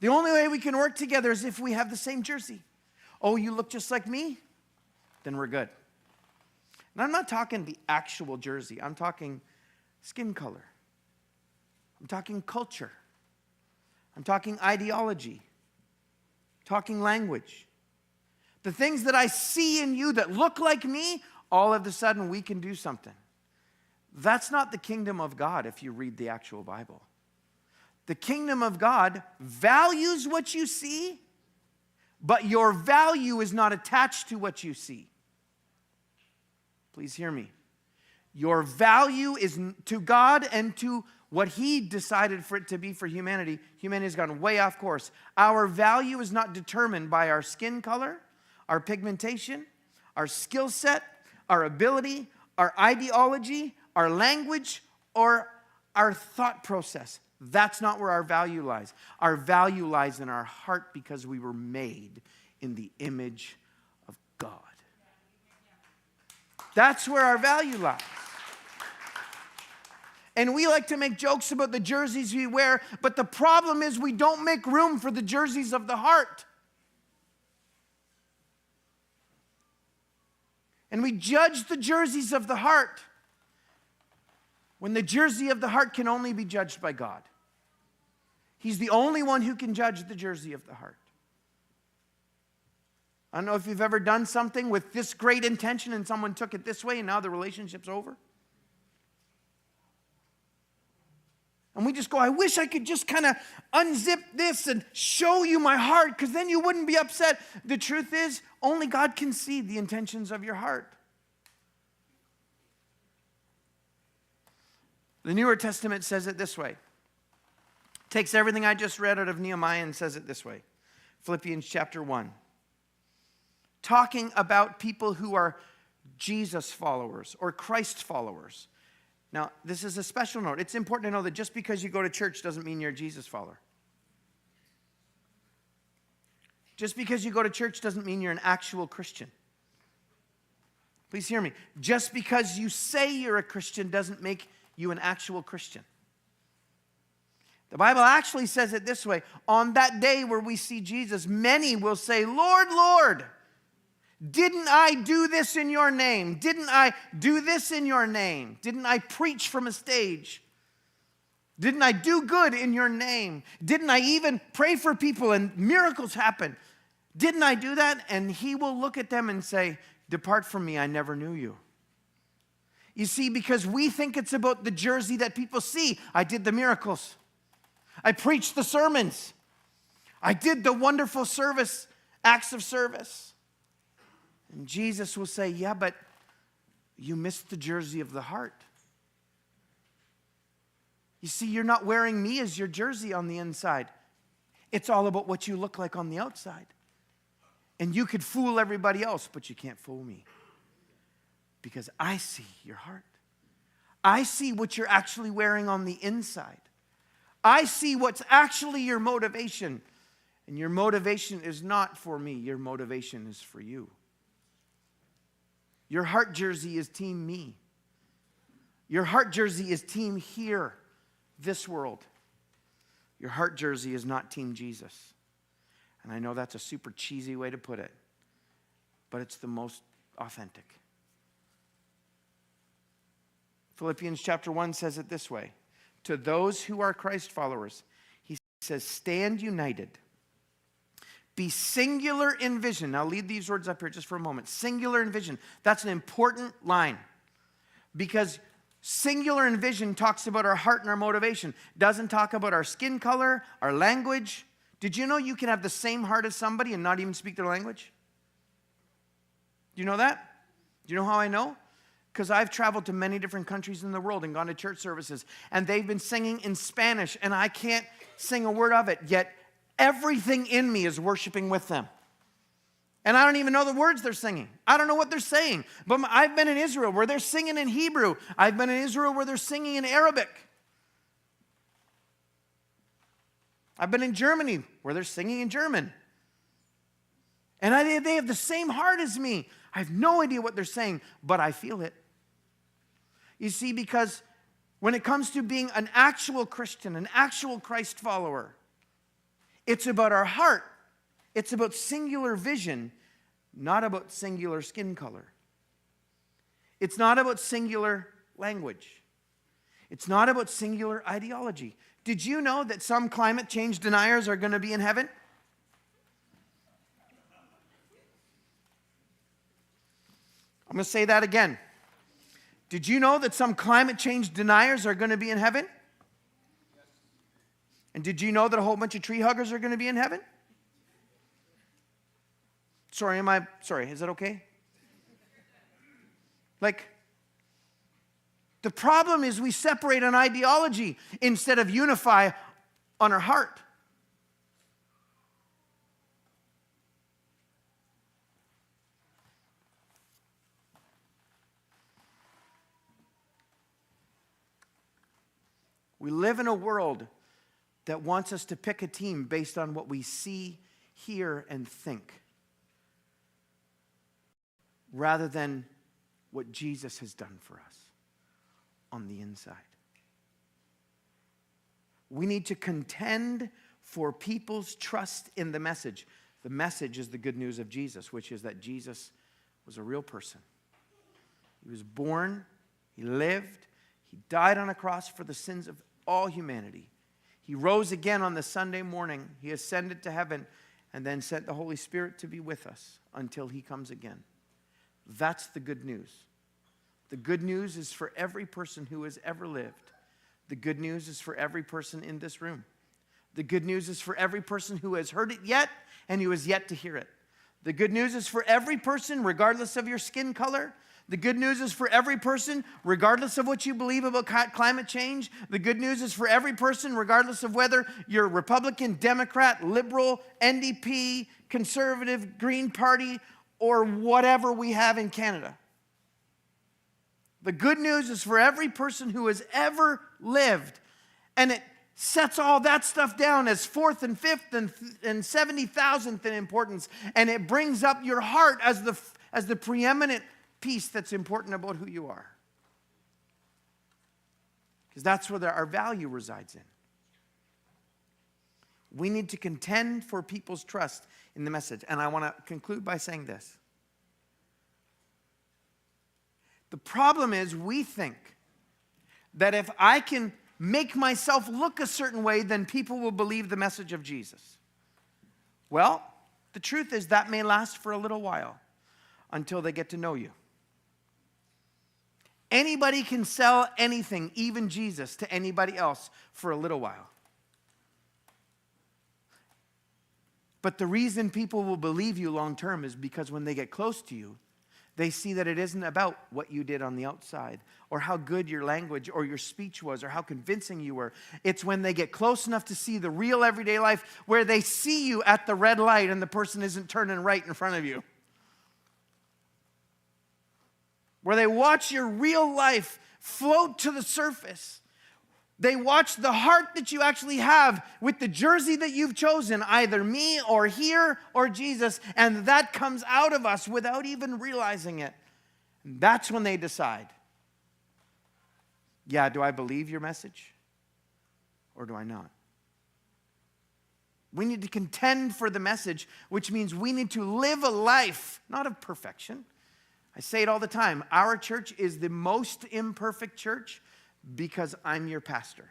The only way we can work together is if we have the same jersey. Oh, you look just like me? Then we're good. And I'm not talking the actual jersey. I'm talking skin color. I'm talking culture. I'm talking ideology. I'm talking language. The things that I see in you that look like me, all of a sudden we can do something. That's not the kingdom of God if you read the actual Bible. The kingdom of God values what you see, but your value is not attached to what you see. Please hear me. Your value is to God and to what He decided for it to be for humanity. Humanity has gone way off course. Our value is not determined by our skin color, our pigmentation, our skill set, our ability, our ideology, our language, or our thought process. That's not where our value lies. Our value lies in our heart because we were made in the image of God. That's where our value lies. And we like to make jokes about the jerseys we wear, but the problem is we don't make room for the jerseys of the heart. And we judge the jerseys of the heart when the jersey of the heart can only be judged by God. He's the only one who can judge the jersey of the heart. I don't know if you've ever done something with this great intention and someone took it this way and now the relationship's over. And we just go, I wish I could just kind of unzip this and show you my heart because then you wouldn't be upset. The truth is, only God can see the intentions of your heart. The Newer Testament says it this way. Takes everything I just read out of Nehemiah and says it this way. Philippians chapter 1. Talking about people who are Jesus followers or Christ followers. Now, this is a special note. It's important to know that just because you go to church doesn't mean you're a Jesus follower. Just because you go to church doesn't mean you're an actual Christian. Please hear me. Just because you say you're a Christian doesn't make you an actual Christian. The Bible actually says it this way. On that day where we see Jesus, many will say, Lord, Lord, didn't I do this in your name? Didn't I do this in your name? Didn't I preach from a stage? Didn't I do good in your name? Didn't I even pray for people and miracles happen? Didn't I do that? And He will look at them and say, depart from me, I never knew you. You see, because we think it's about the jersey that people see. I did the miracles. I preached the sermons. I did the wonderful service, acts of service. And Jesus will say, yeah, but you missed the jersey of the heart. You see, you're not wearing me as your jersey on the inside. It's all about what you look like on the outside. And you could fool everybody else, but you can't fool me. Because I see your heart. I see what you're actually wearing on the inside. I see what's actually your motivation. And your motivation is not for me. Your motivation is for you. Your heart jersey is team me. Your heart jersey is team here, this world. Your heart jersey is not team Jesus. And I know that's a super cheesy way to put it, but it's the most authentic. Philippians chapter 1 says it this way. To those who are Christ followers, he says, stand united. Be singular in vision. Now, leave these words up here just for a moment. Singular in vision. That's an important line. Because singular in vision talks about our heart and our motivation. Doesn't talk about our skin color, our language. Did you know you can have the same heart as somebody and not even speak their language? Do you know that? Do you know how I know? Because I've traveled to many different countries in the world and gone to church services. And they've been singing in Spanish. And I can't sing a word of it. Yet everything in me is worshiping with them. And I don't even know the words they're singing. I don't know what they're saying. But I've been in Israel where they're singing in Hebrew. I've been in Israel where they're singing in Arabic. I've been in Germany where they're singing in German. And they have the same heart as me. I have no idea what they're saying, but I feel it. You see, because when it comes to being an actual Christian, an actual Christ follower, it's about our heart. It's about singular vision, not about singular skin color. It's not about singular language. It's not about singular ideology. Did you know that some climate change deniers are going to be in heaven? I'm going to say that again. Did you know that some climate change deniers are going to be in heaven? And did you know that a whole bunch of tree huggers are going to be in heaven? Sorry, is that okay? Like, the problem is we separate on ideology instead of unify on our heart. We live in a world that wants us to pick a team based on what we see, hear, and think, rather than what Jesus has done for us on the inside. We need to contend for people's trust in the message. The message is the good news of Jesus, which is that Jesus was a real person. He was born, he lived, he died on a cross for the sins of all humanity. He rose again on the Sunday morning. He ascended to heaven and then sent the Holy Spirit to be with us until he comes again. That's the good news. The good news is for every person who has ever lived. The good news is for every person in this room. The good news is for every person who has heard it yet and who has yet to hear it. The good news is for every person, regardless of your skin color. The good news is for every person, regardless of what you believe about climate change. The good news is for every person, regardless of whether you're Republican, Democrat, Liberal, NDP, Conservative, Green Party, or whatever we have in Canada. The good news is for every person who has ever lived. And it sets all that stuff down as fourth and fifth and 70,000th in importance. And it brings up your heart as the preeminent piece that's important about who you are. Because that's where our value resides in. We need to contend for people's trust in the message. And I want to conclude by saying this. The problem is we think that if I can make myself look a certain way, then people will believe the message of Jesus. Well, the truth is that may last for a little while until they get to know you. Anybody can sell anything, even Jesus, to anybody else for a little while. But the reason people will believe you long term is because when they get close to you, they see that it isn't about what you did on the outside or how good your language or your speech was or how convincing you were. It's when they get close enough to see the real everyday life where they see you at the red light and the person isn't turning right in front of you. Where they watch your real life float to the surface. They watch the heart that you actually have with the jersey that you've chosen, either me or here or Jesus, and that comes out of us without even realizing it. And that's when they decide, yeah, do I believe your message or do I not? We need to contend for the message, which means we need to live a life, not of perfection. I say it all the time. Our church is the most imperfect church because I'm your pastor.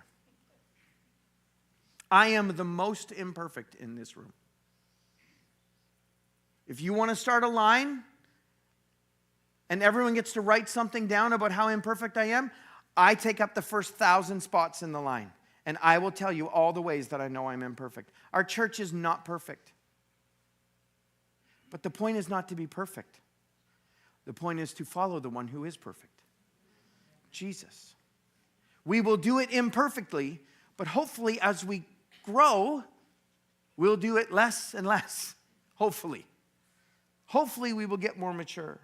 I am the most imperfect in this room. If you want to start a line and everyone gets to write something down about how imperfect I am, I take up the first 1,000 spots in the line. And I will tell you all the ways that I know I'm imperfect. Our church is not perfect. But the point is not to be perfect. The point is to follow the one who is perfect, Jesus. We will do it imperfectly, but hopefully as we grow, we'll do it less and less, hopefully. Hopefully we will get more mature.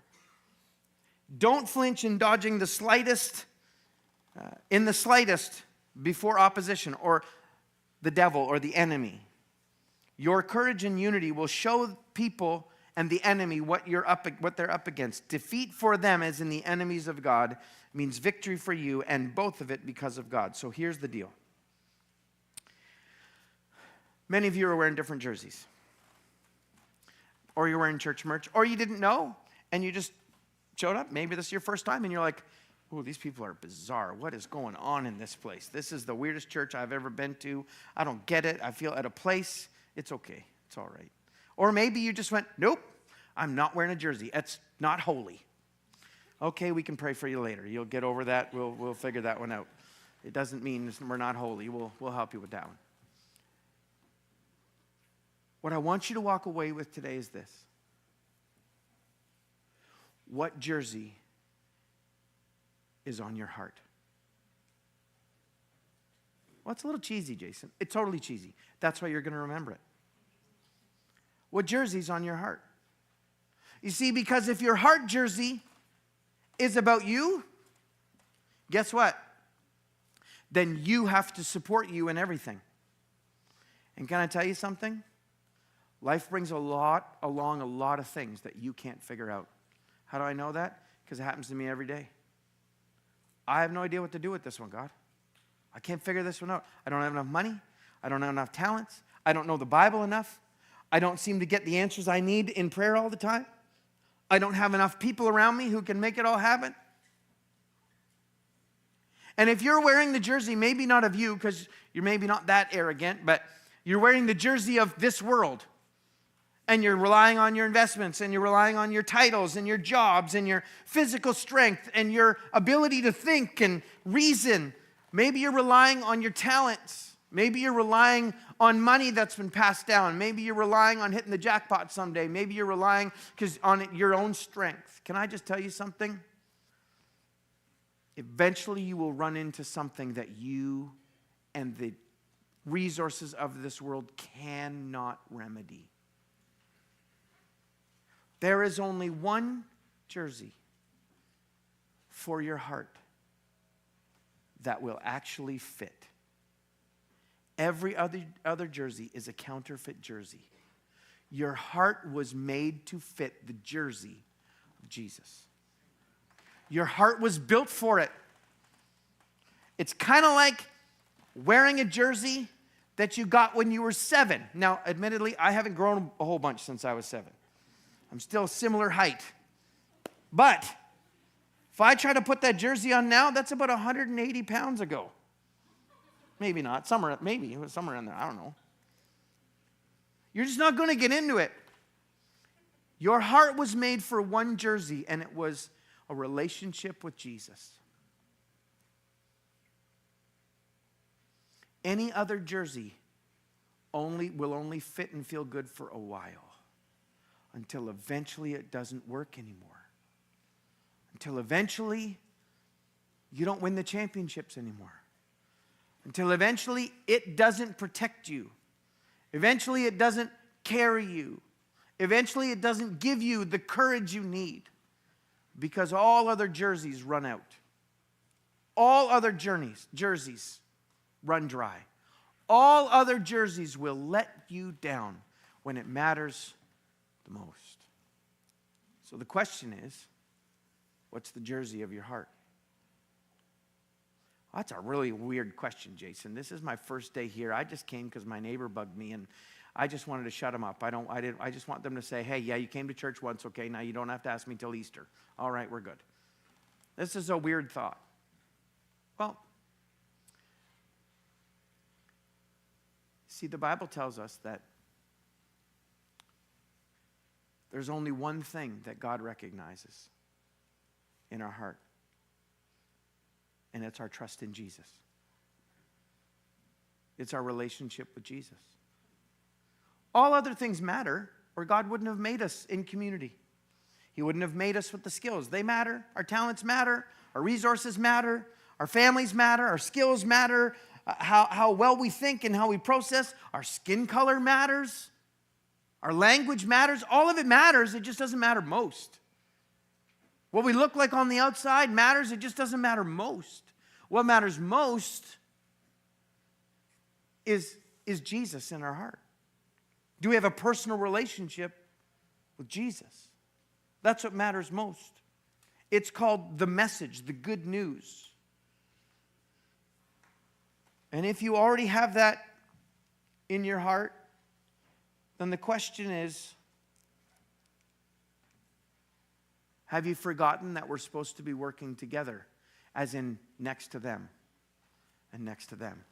Don't flinch in dodging the slightest, before opposition or the devil or the enemy. Your courage and unity will show people and the enemy what they're up against. Defeat for them, as in the enemies of God, means victory for you, and both of it because of God. So here's the deal. Many of you are wearing different jerseys. Or you're wearing church merch. Or you didn't know, and you just showed up. Maybe this is your first time, and you're like, oh, these people are bizarre. What is going on in this place? This is the weirdest church I've ever been to. I don't get it. I feel at a place. It's okay. It's all right. Or maybe you just went, nope, I'm not wearing a jersey. It's not holy. Okay, we can pray for you later. You'll get over that. We'll figure that one out. It doesn't mean we're not holy. We'll help you with that one. What I want you to walk away with today is this. What jersey is on your heart? Well, it's a little cheesy, Jason. It's totally cheesy. That's why you're going to remember it. What jersey's on your heart? You see, because if your heart jersey is about you, guess what? Then you have to support you in everything. And can I tell you something? Life brings along a lot of things that you can't figure out. How do I know that? Because it happens to me every day. I have no idea what to do with this one, God. I can't figure this one out. I don't have enough money. I don't have enough talents. I don't know the Bible enough. I don't seem to get the answers I need in prayer all the time. I don't have enough people around me who can make it all happen. And if you're wearing the jersey, maybe not of you, because you're maybe not that arrogant, but you're wearing the jersey of this world, and you're relying on your investments, and you're relying on your titles, and your jobs, and your physical strength, and your ability to think and reason. Maybe you're relying on your talents. Maybe you're relying on money that's been passed down. Maybe you're relying on hitting the jackpot someday. Maybe you're relying on your own strength. Can I just tell you something? Eventually you will run into something that you and the resources of this world cannot remedy. There is only one jersey for your heart that will actually fit. Every other jersey is a counterfeit jersey. Your heart was made to fit the jersey of Jesus. Your heart was built for it. It's kind of like wearing a jersey that you got when you were 7. Now, admittedly, I haven't grown a whole bunch since I was 7. I'm still a similar height. But if I try to put that jersey on now, that's about 180 pounds ago. Maybe not. Maybe it was somewhere in there. I don't know. You're just not going to get into it. Your heart was made for one jersey, and it was a relationship with Jesus. Any other jersey will only fit and feel good for a while, until eventually it doesn't work anymore. Until eventually you don't win the championships anymore. Until eventually it doesn't protect you. Eventually it doesn't carry you. Eventually it doesn't give you the courage you need, because all other jerseys run out. All other jerseys run dry. All other jerseys will let you down when it matters the most. So the question is, what's the jersey of your heart? Well, that's a really weird question, Jason. This is my first day here. I just came because my neighbor bugged me, and I just wanted to shut him up. I just want them to say, hey, yeah, you came to church once, okay, now you don't have to ask me till Easter. All right, we're good. This is a weird thought. Well, see, the Bible tells us that there's only one thing that God recognizes in our heart, and it's our trust in Jesus. It's our relationship with Jesus. All other things matter, or God wouldn't have made us in community. He wouldn't have made us with the skills. They matter. Our talents matter. Our resources matter. Our families matter. Our skills matter. How well we think and how we process. Our skin color matters. Our language matters. All of it matters. It just doesn't matter most. What we look like on the outside matters. It just doesn't matter most. What matters most is Jesus in our heart. Do we have a personal relationship with Jesus? That's what matters most. It's called the message, the good news. And if you already have that in your heart, then the question is, have you forgotten that we're supposed to be working together, as in next to them and next to them?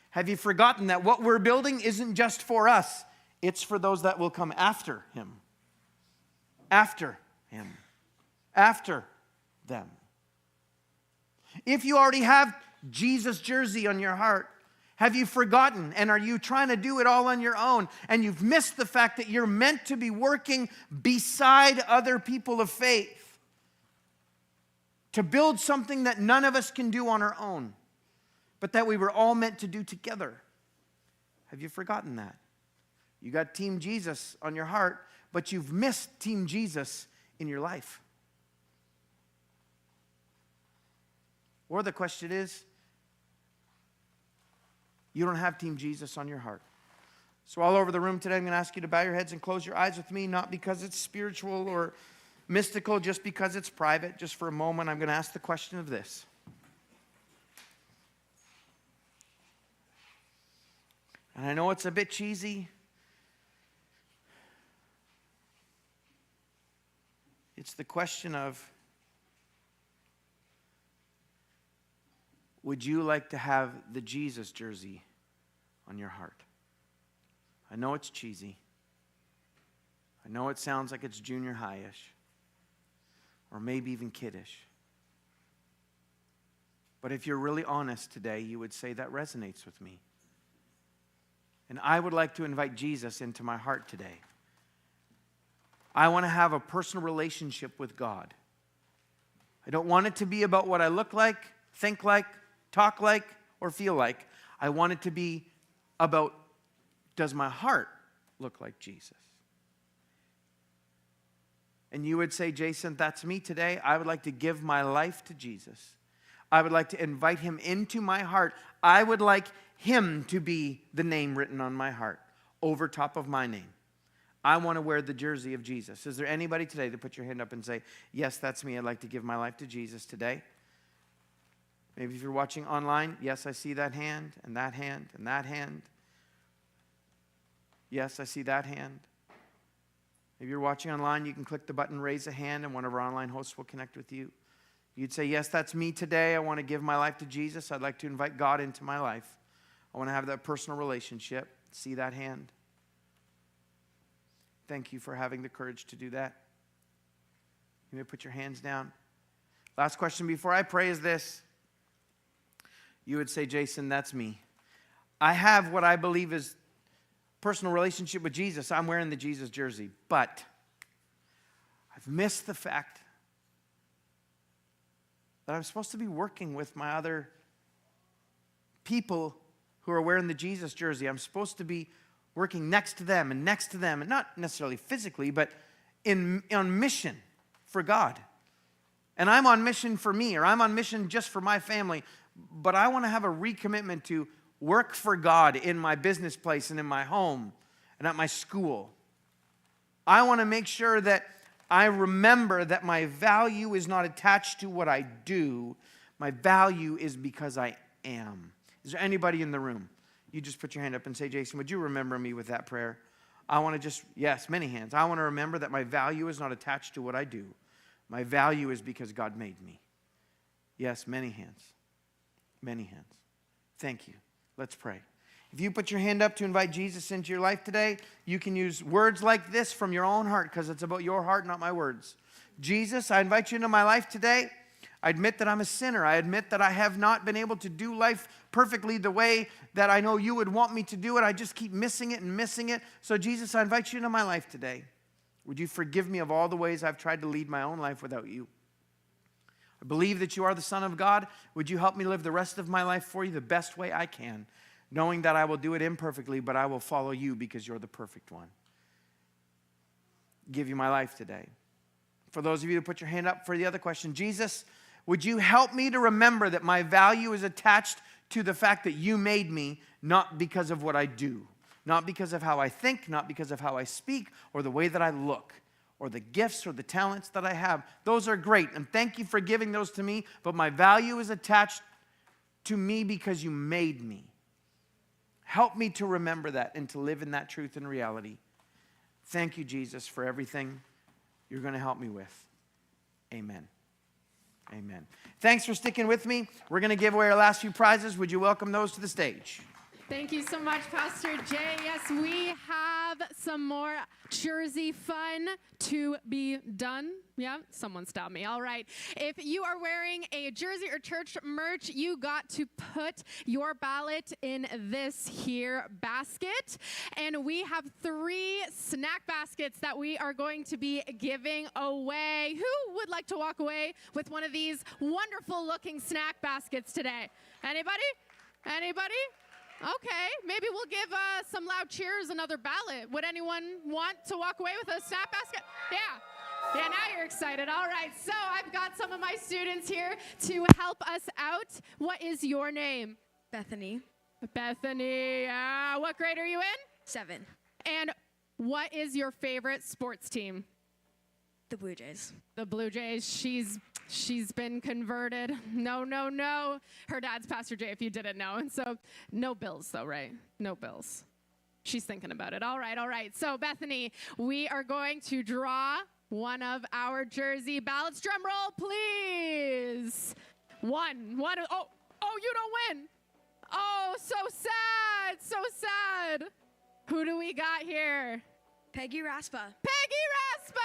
Have you forgotten that what we're building isn't just for us, it's for those that will come after him? After him. After them. If you already have Jesus jersey on your heart, have you forgotten, and are you trying to do it all on your own, and you've missed the fact that you're meant to be working beside other people of faith to build something that none of us can do on our own, but that we were all meant to do together? Have you forgotten that? You got Team Jesus on your heart, but you've missed Team Jesus in your life. Or the question is, you don't have Team Jesus on your heart. So all over the room today, I'm going to ask you to bow your heads and close your eyes with me, not because it's spiritual or mystical, just because it's private. Just for a moment, I'm going to ask the question of this. And I know it's a bit cheesy. It's the question of, would you like to have the Jesus jersey on your heart? I know it's cheesy. I know it sounds like it's junior high-ish, or maybe even kiddish. But if you're really honest today, you would say that resonates with me. And I would like to invite Jesus into my heart today. I want to have a personal relationship with God. I don't want it to be about what I look like, think like, talk like, or feel like. I want it to be about, does my heart look like Jesus? And you would say, Jason, that's me today. I would like to give my life to Jesus. I would like to invite him into my heart. I would like him to be the name written on my heart, over top of my name. I want to wear the jersey of Jesus. Is there anybody today to put your hand up and say, yes, that's me. I'd like to give my life to Jesus today? Maybe if you're watching online, yes, I see that hand, and that hand, and that hand. Yes, I see that hand. If you're watching online, you can click the button, raise a hand, and one of our online hosts will connect with you. You'd say, yes, that's me today. I want to give my life to Jesus. I'd like to invite God into my life. I want to have that personal relationship. See that hand? Thank you for having the courage to do that. You may put your hands down. Last question before I pray is this. You would say, Jason, that's me. I have what I believe is personal relationship with Jesus. I'm wearing the Jesus jersey, but I've missed the fact that I'm supposed to be working with my other people who are wearing the Jesus jersey. I'm supposed to be working next to them, and not necessarily physically, but on mission for God. And I'm on mission for me, or I'm on mission just for my family, but I want to have a recommitment to work for God in my business place and in my home and at my school. I want to make sure that I remember that my value is not attached to what I do. My value is because I am. Is there anybody in the room? You just put your hand up and say, Jason, would you remember me with that prayer? I want to yes, many hands. I want to remember that my value is not attached to what I do. My value is because God made me. Yes, many hands. Many hands. Thank you. Let's pray. If you put your hand up to invite Jesus into your life today, you can use words like this from your own heart, because it's about your heart, not my words. Jesus, I invite you into my life today. I admit that I'm a sinner. I admit that I have not been able to do life perfectly the way that I know you would want me to do it. I just keep missing it and missing it. So Jesus, I invite you into my life today. Would you forgive me of all the ways I've tried to lead my own life without you? I believe that you are the Son of God. Would you help me live the rest of my life for you the best way I can, knowing that I will do it imperfectly, but I will follow you because you're the perfect one. Give you my life today. For those of you who put your hand up for the other question, Jesus, would you help me to remember that my value is attached to the fact that you made me, not because of what I do, not because of how I think, not because of how I speak, or the way that I look, or the gifts or the talents that I have. Those are great, and thank you for giving those to me, but my value is attached to me because you made me. Help me to remember that and to live in that truth and reality. Thank you, Jesus, for everything you're going to help me with. Amen. Amen. Thanks for sticking with me. We're going to give away our last few prizes. Would you welcome those to the stage? Thank you so much, Pastor Jay. Yes, we have some more Jersey fun to be done. Yeah, someone stop me. All right. If you are wearing a jersey or church merch, you got to put your ballot in this here basket. And we have 3 snack baskets that we are going to be giving away. Who would like to walk away with one of these wonderful looking snack baskets today? Anybody? Anybody? Okay, maybe we'll give some loud cheers another ballot. Would anyone want to walk away with a snack basket? Yeah. Yeah, now you're excited. All right, so I've got some of my students here to help us out. What is your name? Bethany. Bethany. What grade are you in? 7. And what is your favorite sports team? The Blue Jays. The Blue Jays. She's been converted. No. Her dad's Pastor Jay, if you didn't know. And so no Bills, though, right? No Bills. She's thinking about it. All right. So, Bethany, we are going to draw one of our jersey ballots. Drum roll, please. One. Oh, you don't win. Oh, so sad. Who do we got here? Peggy Raspa. Peggy Raspa!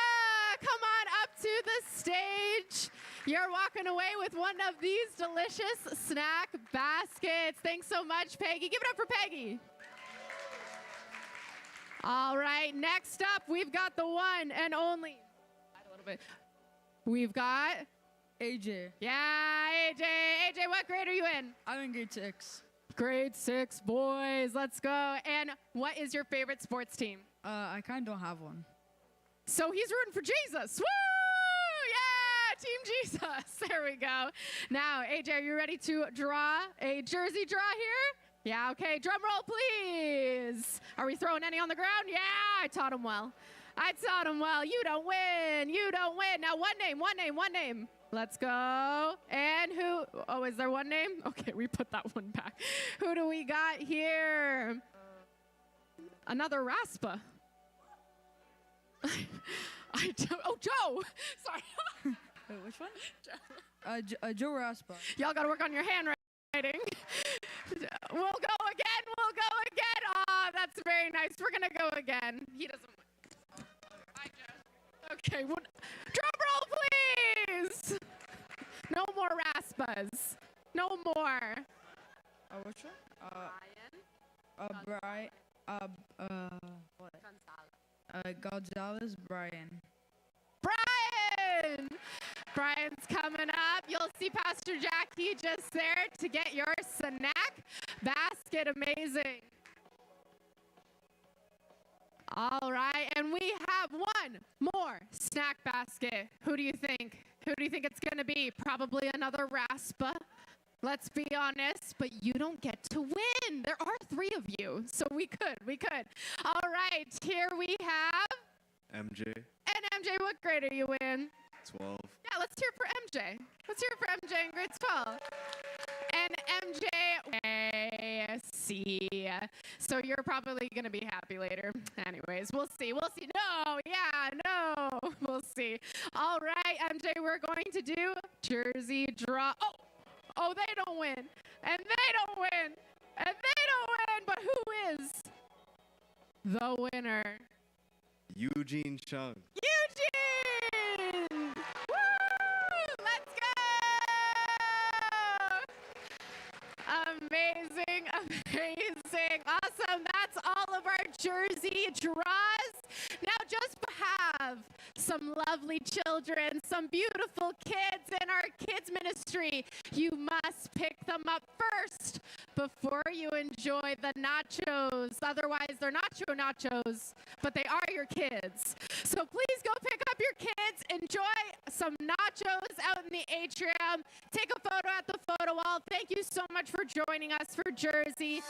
Come on up to the stage. You're walking away with one of these delicious snack baskets. Thanks so much, Peggy. Give it up for Peggy. All right, next up, we've got the one and only. A little bit. We've got AJ. Yeah, AJ. AJ, what grade are you in? I'm in grade 6. Grade 6, boys. Let's go. And what is your favorite sports team? I kind of don't have one. So he's rooting for Jesus. Woo! Yeah, Team Jesus. There we go. Now, AJ, are you ready to draw a jersey draw here? Yeah, okay. Drum roll, please. Are we throwing any on the ground? Yeah, I taught him well. You don't win. Now, one name. Let's go. And who? Oh, is there one name? Okay, we put that one back. Who do we got here? Another Raspa. Joe. Sorry. Wait, which one? Joe Raspa. Y'all got to work on your handwriting. We'll go again. Oh, that's very nice. We're going to go again. He doesn't win. Hi, Joe. Okay. Drum roll, please. No more Raspas. No more. Which one? Brian. Gonzalez Brian. Brian's coming up. You'll see Pastor Jackie just there to get your snack basket. Amazing. All right, and we have one more snack basket. Who do you think? Who do you think it's going to be? Probably another Raspa. Let's be honest, but you don't get to win. There are 3 of you, so we could. All right, here we have MJ. And MJ, what grade are you in? 12. Yeah, let's hear it for MJ. Let's hear it for MJ in grade 12. And MJ, C. So you're probably going to be happy later. Anyways, we'll see. We'll see. All right, MJ, we're going to do jersey draw. Oh, they don't win. And they don't win. But who is the winner? Eugene Chung. Eugene! Woo! Let's go! Amazing. Awesome. That's all of our jersey draws. Now just have some lovely children, some beautiful kids in our kids ministry. You must pick them up first before you enjoy the nachos. Otherwise, they're nachos, but they are your kids. So please go pick up your kids, enjoy some nachos out in the atrium, take a photo at the photo wall. Thank you so much for joining us for Jersey.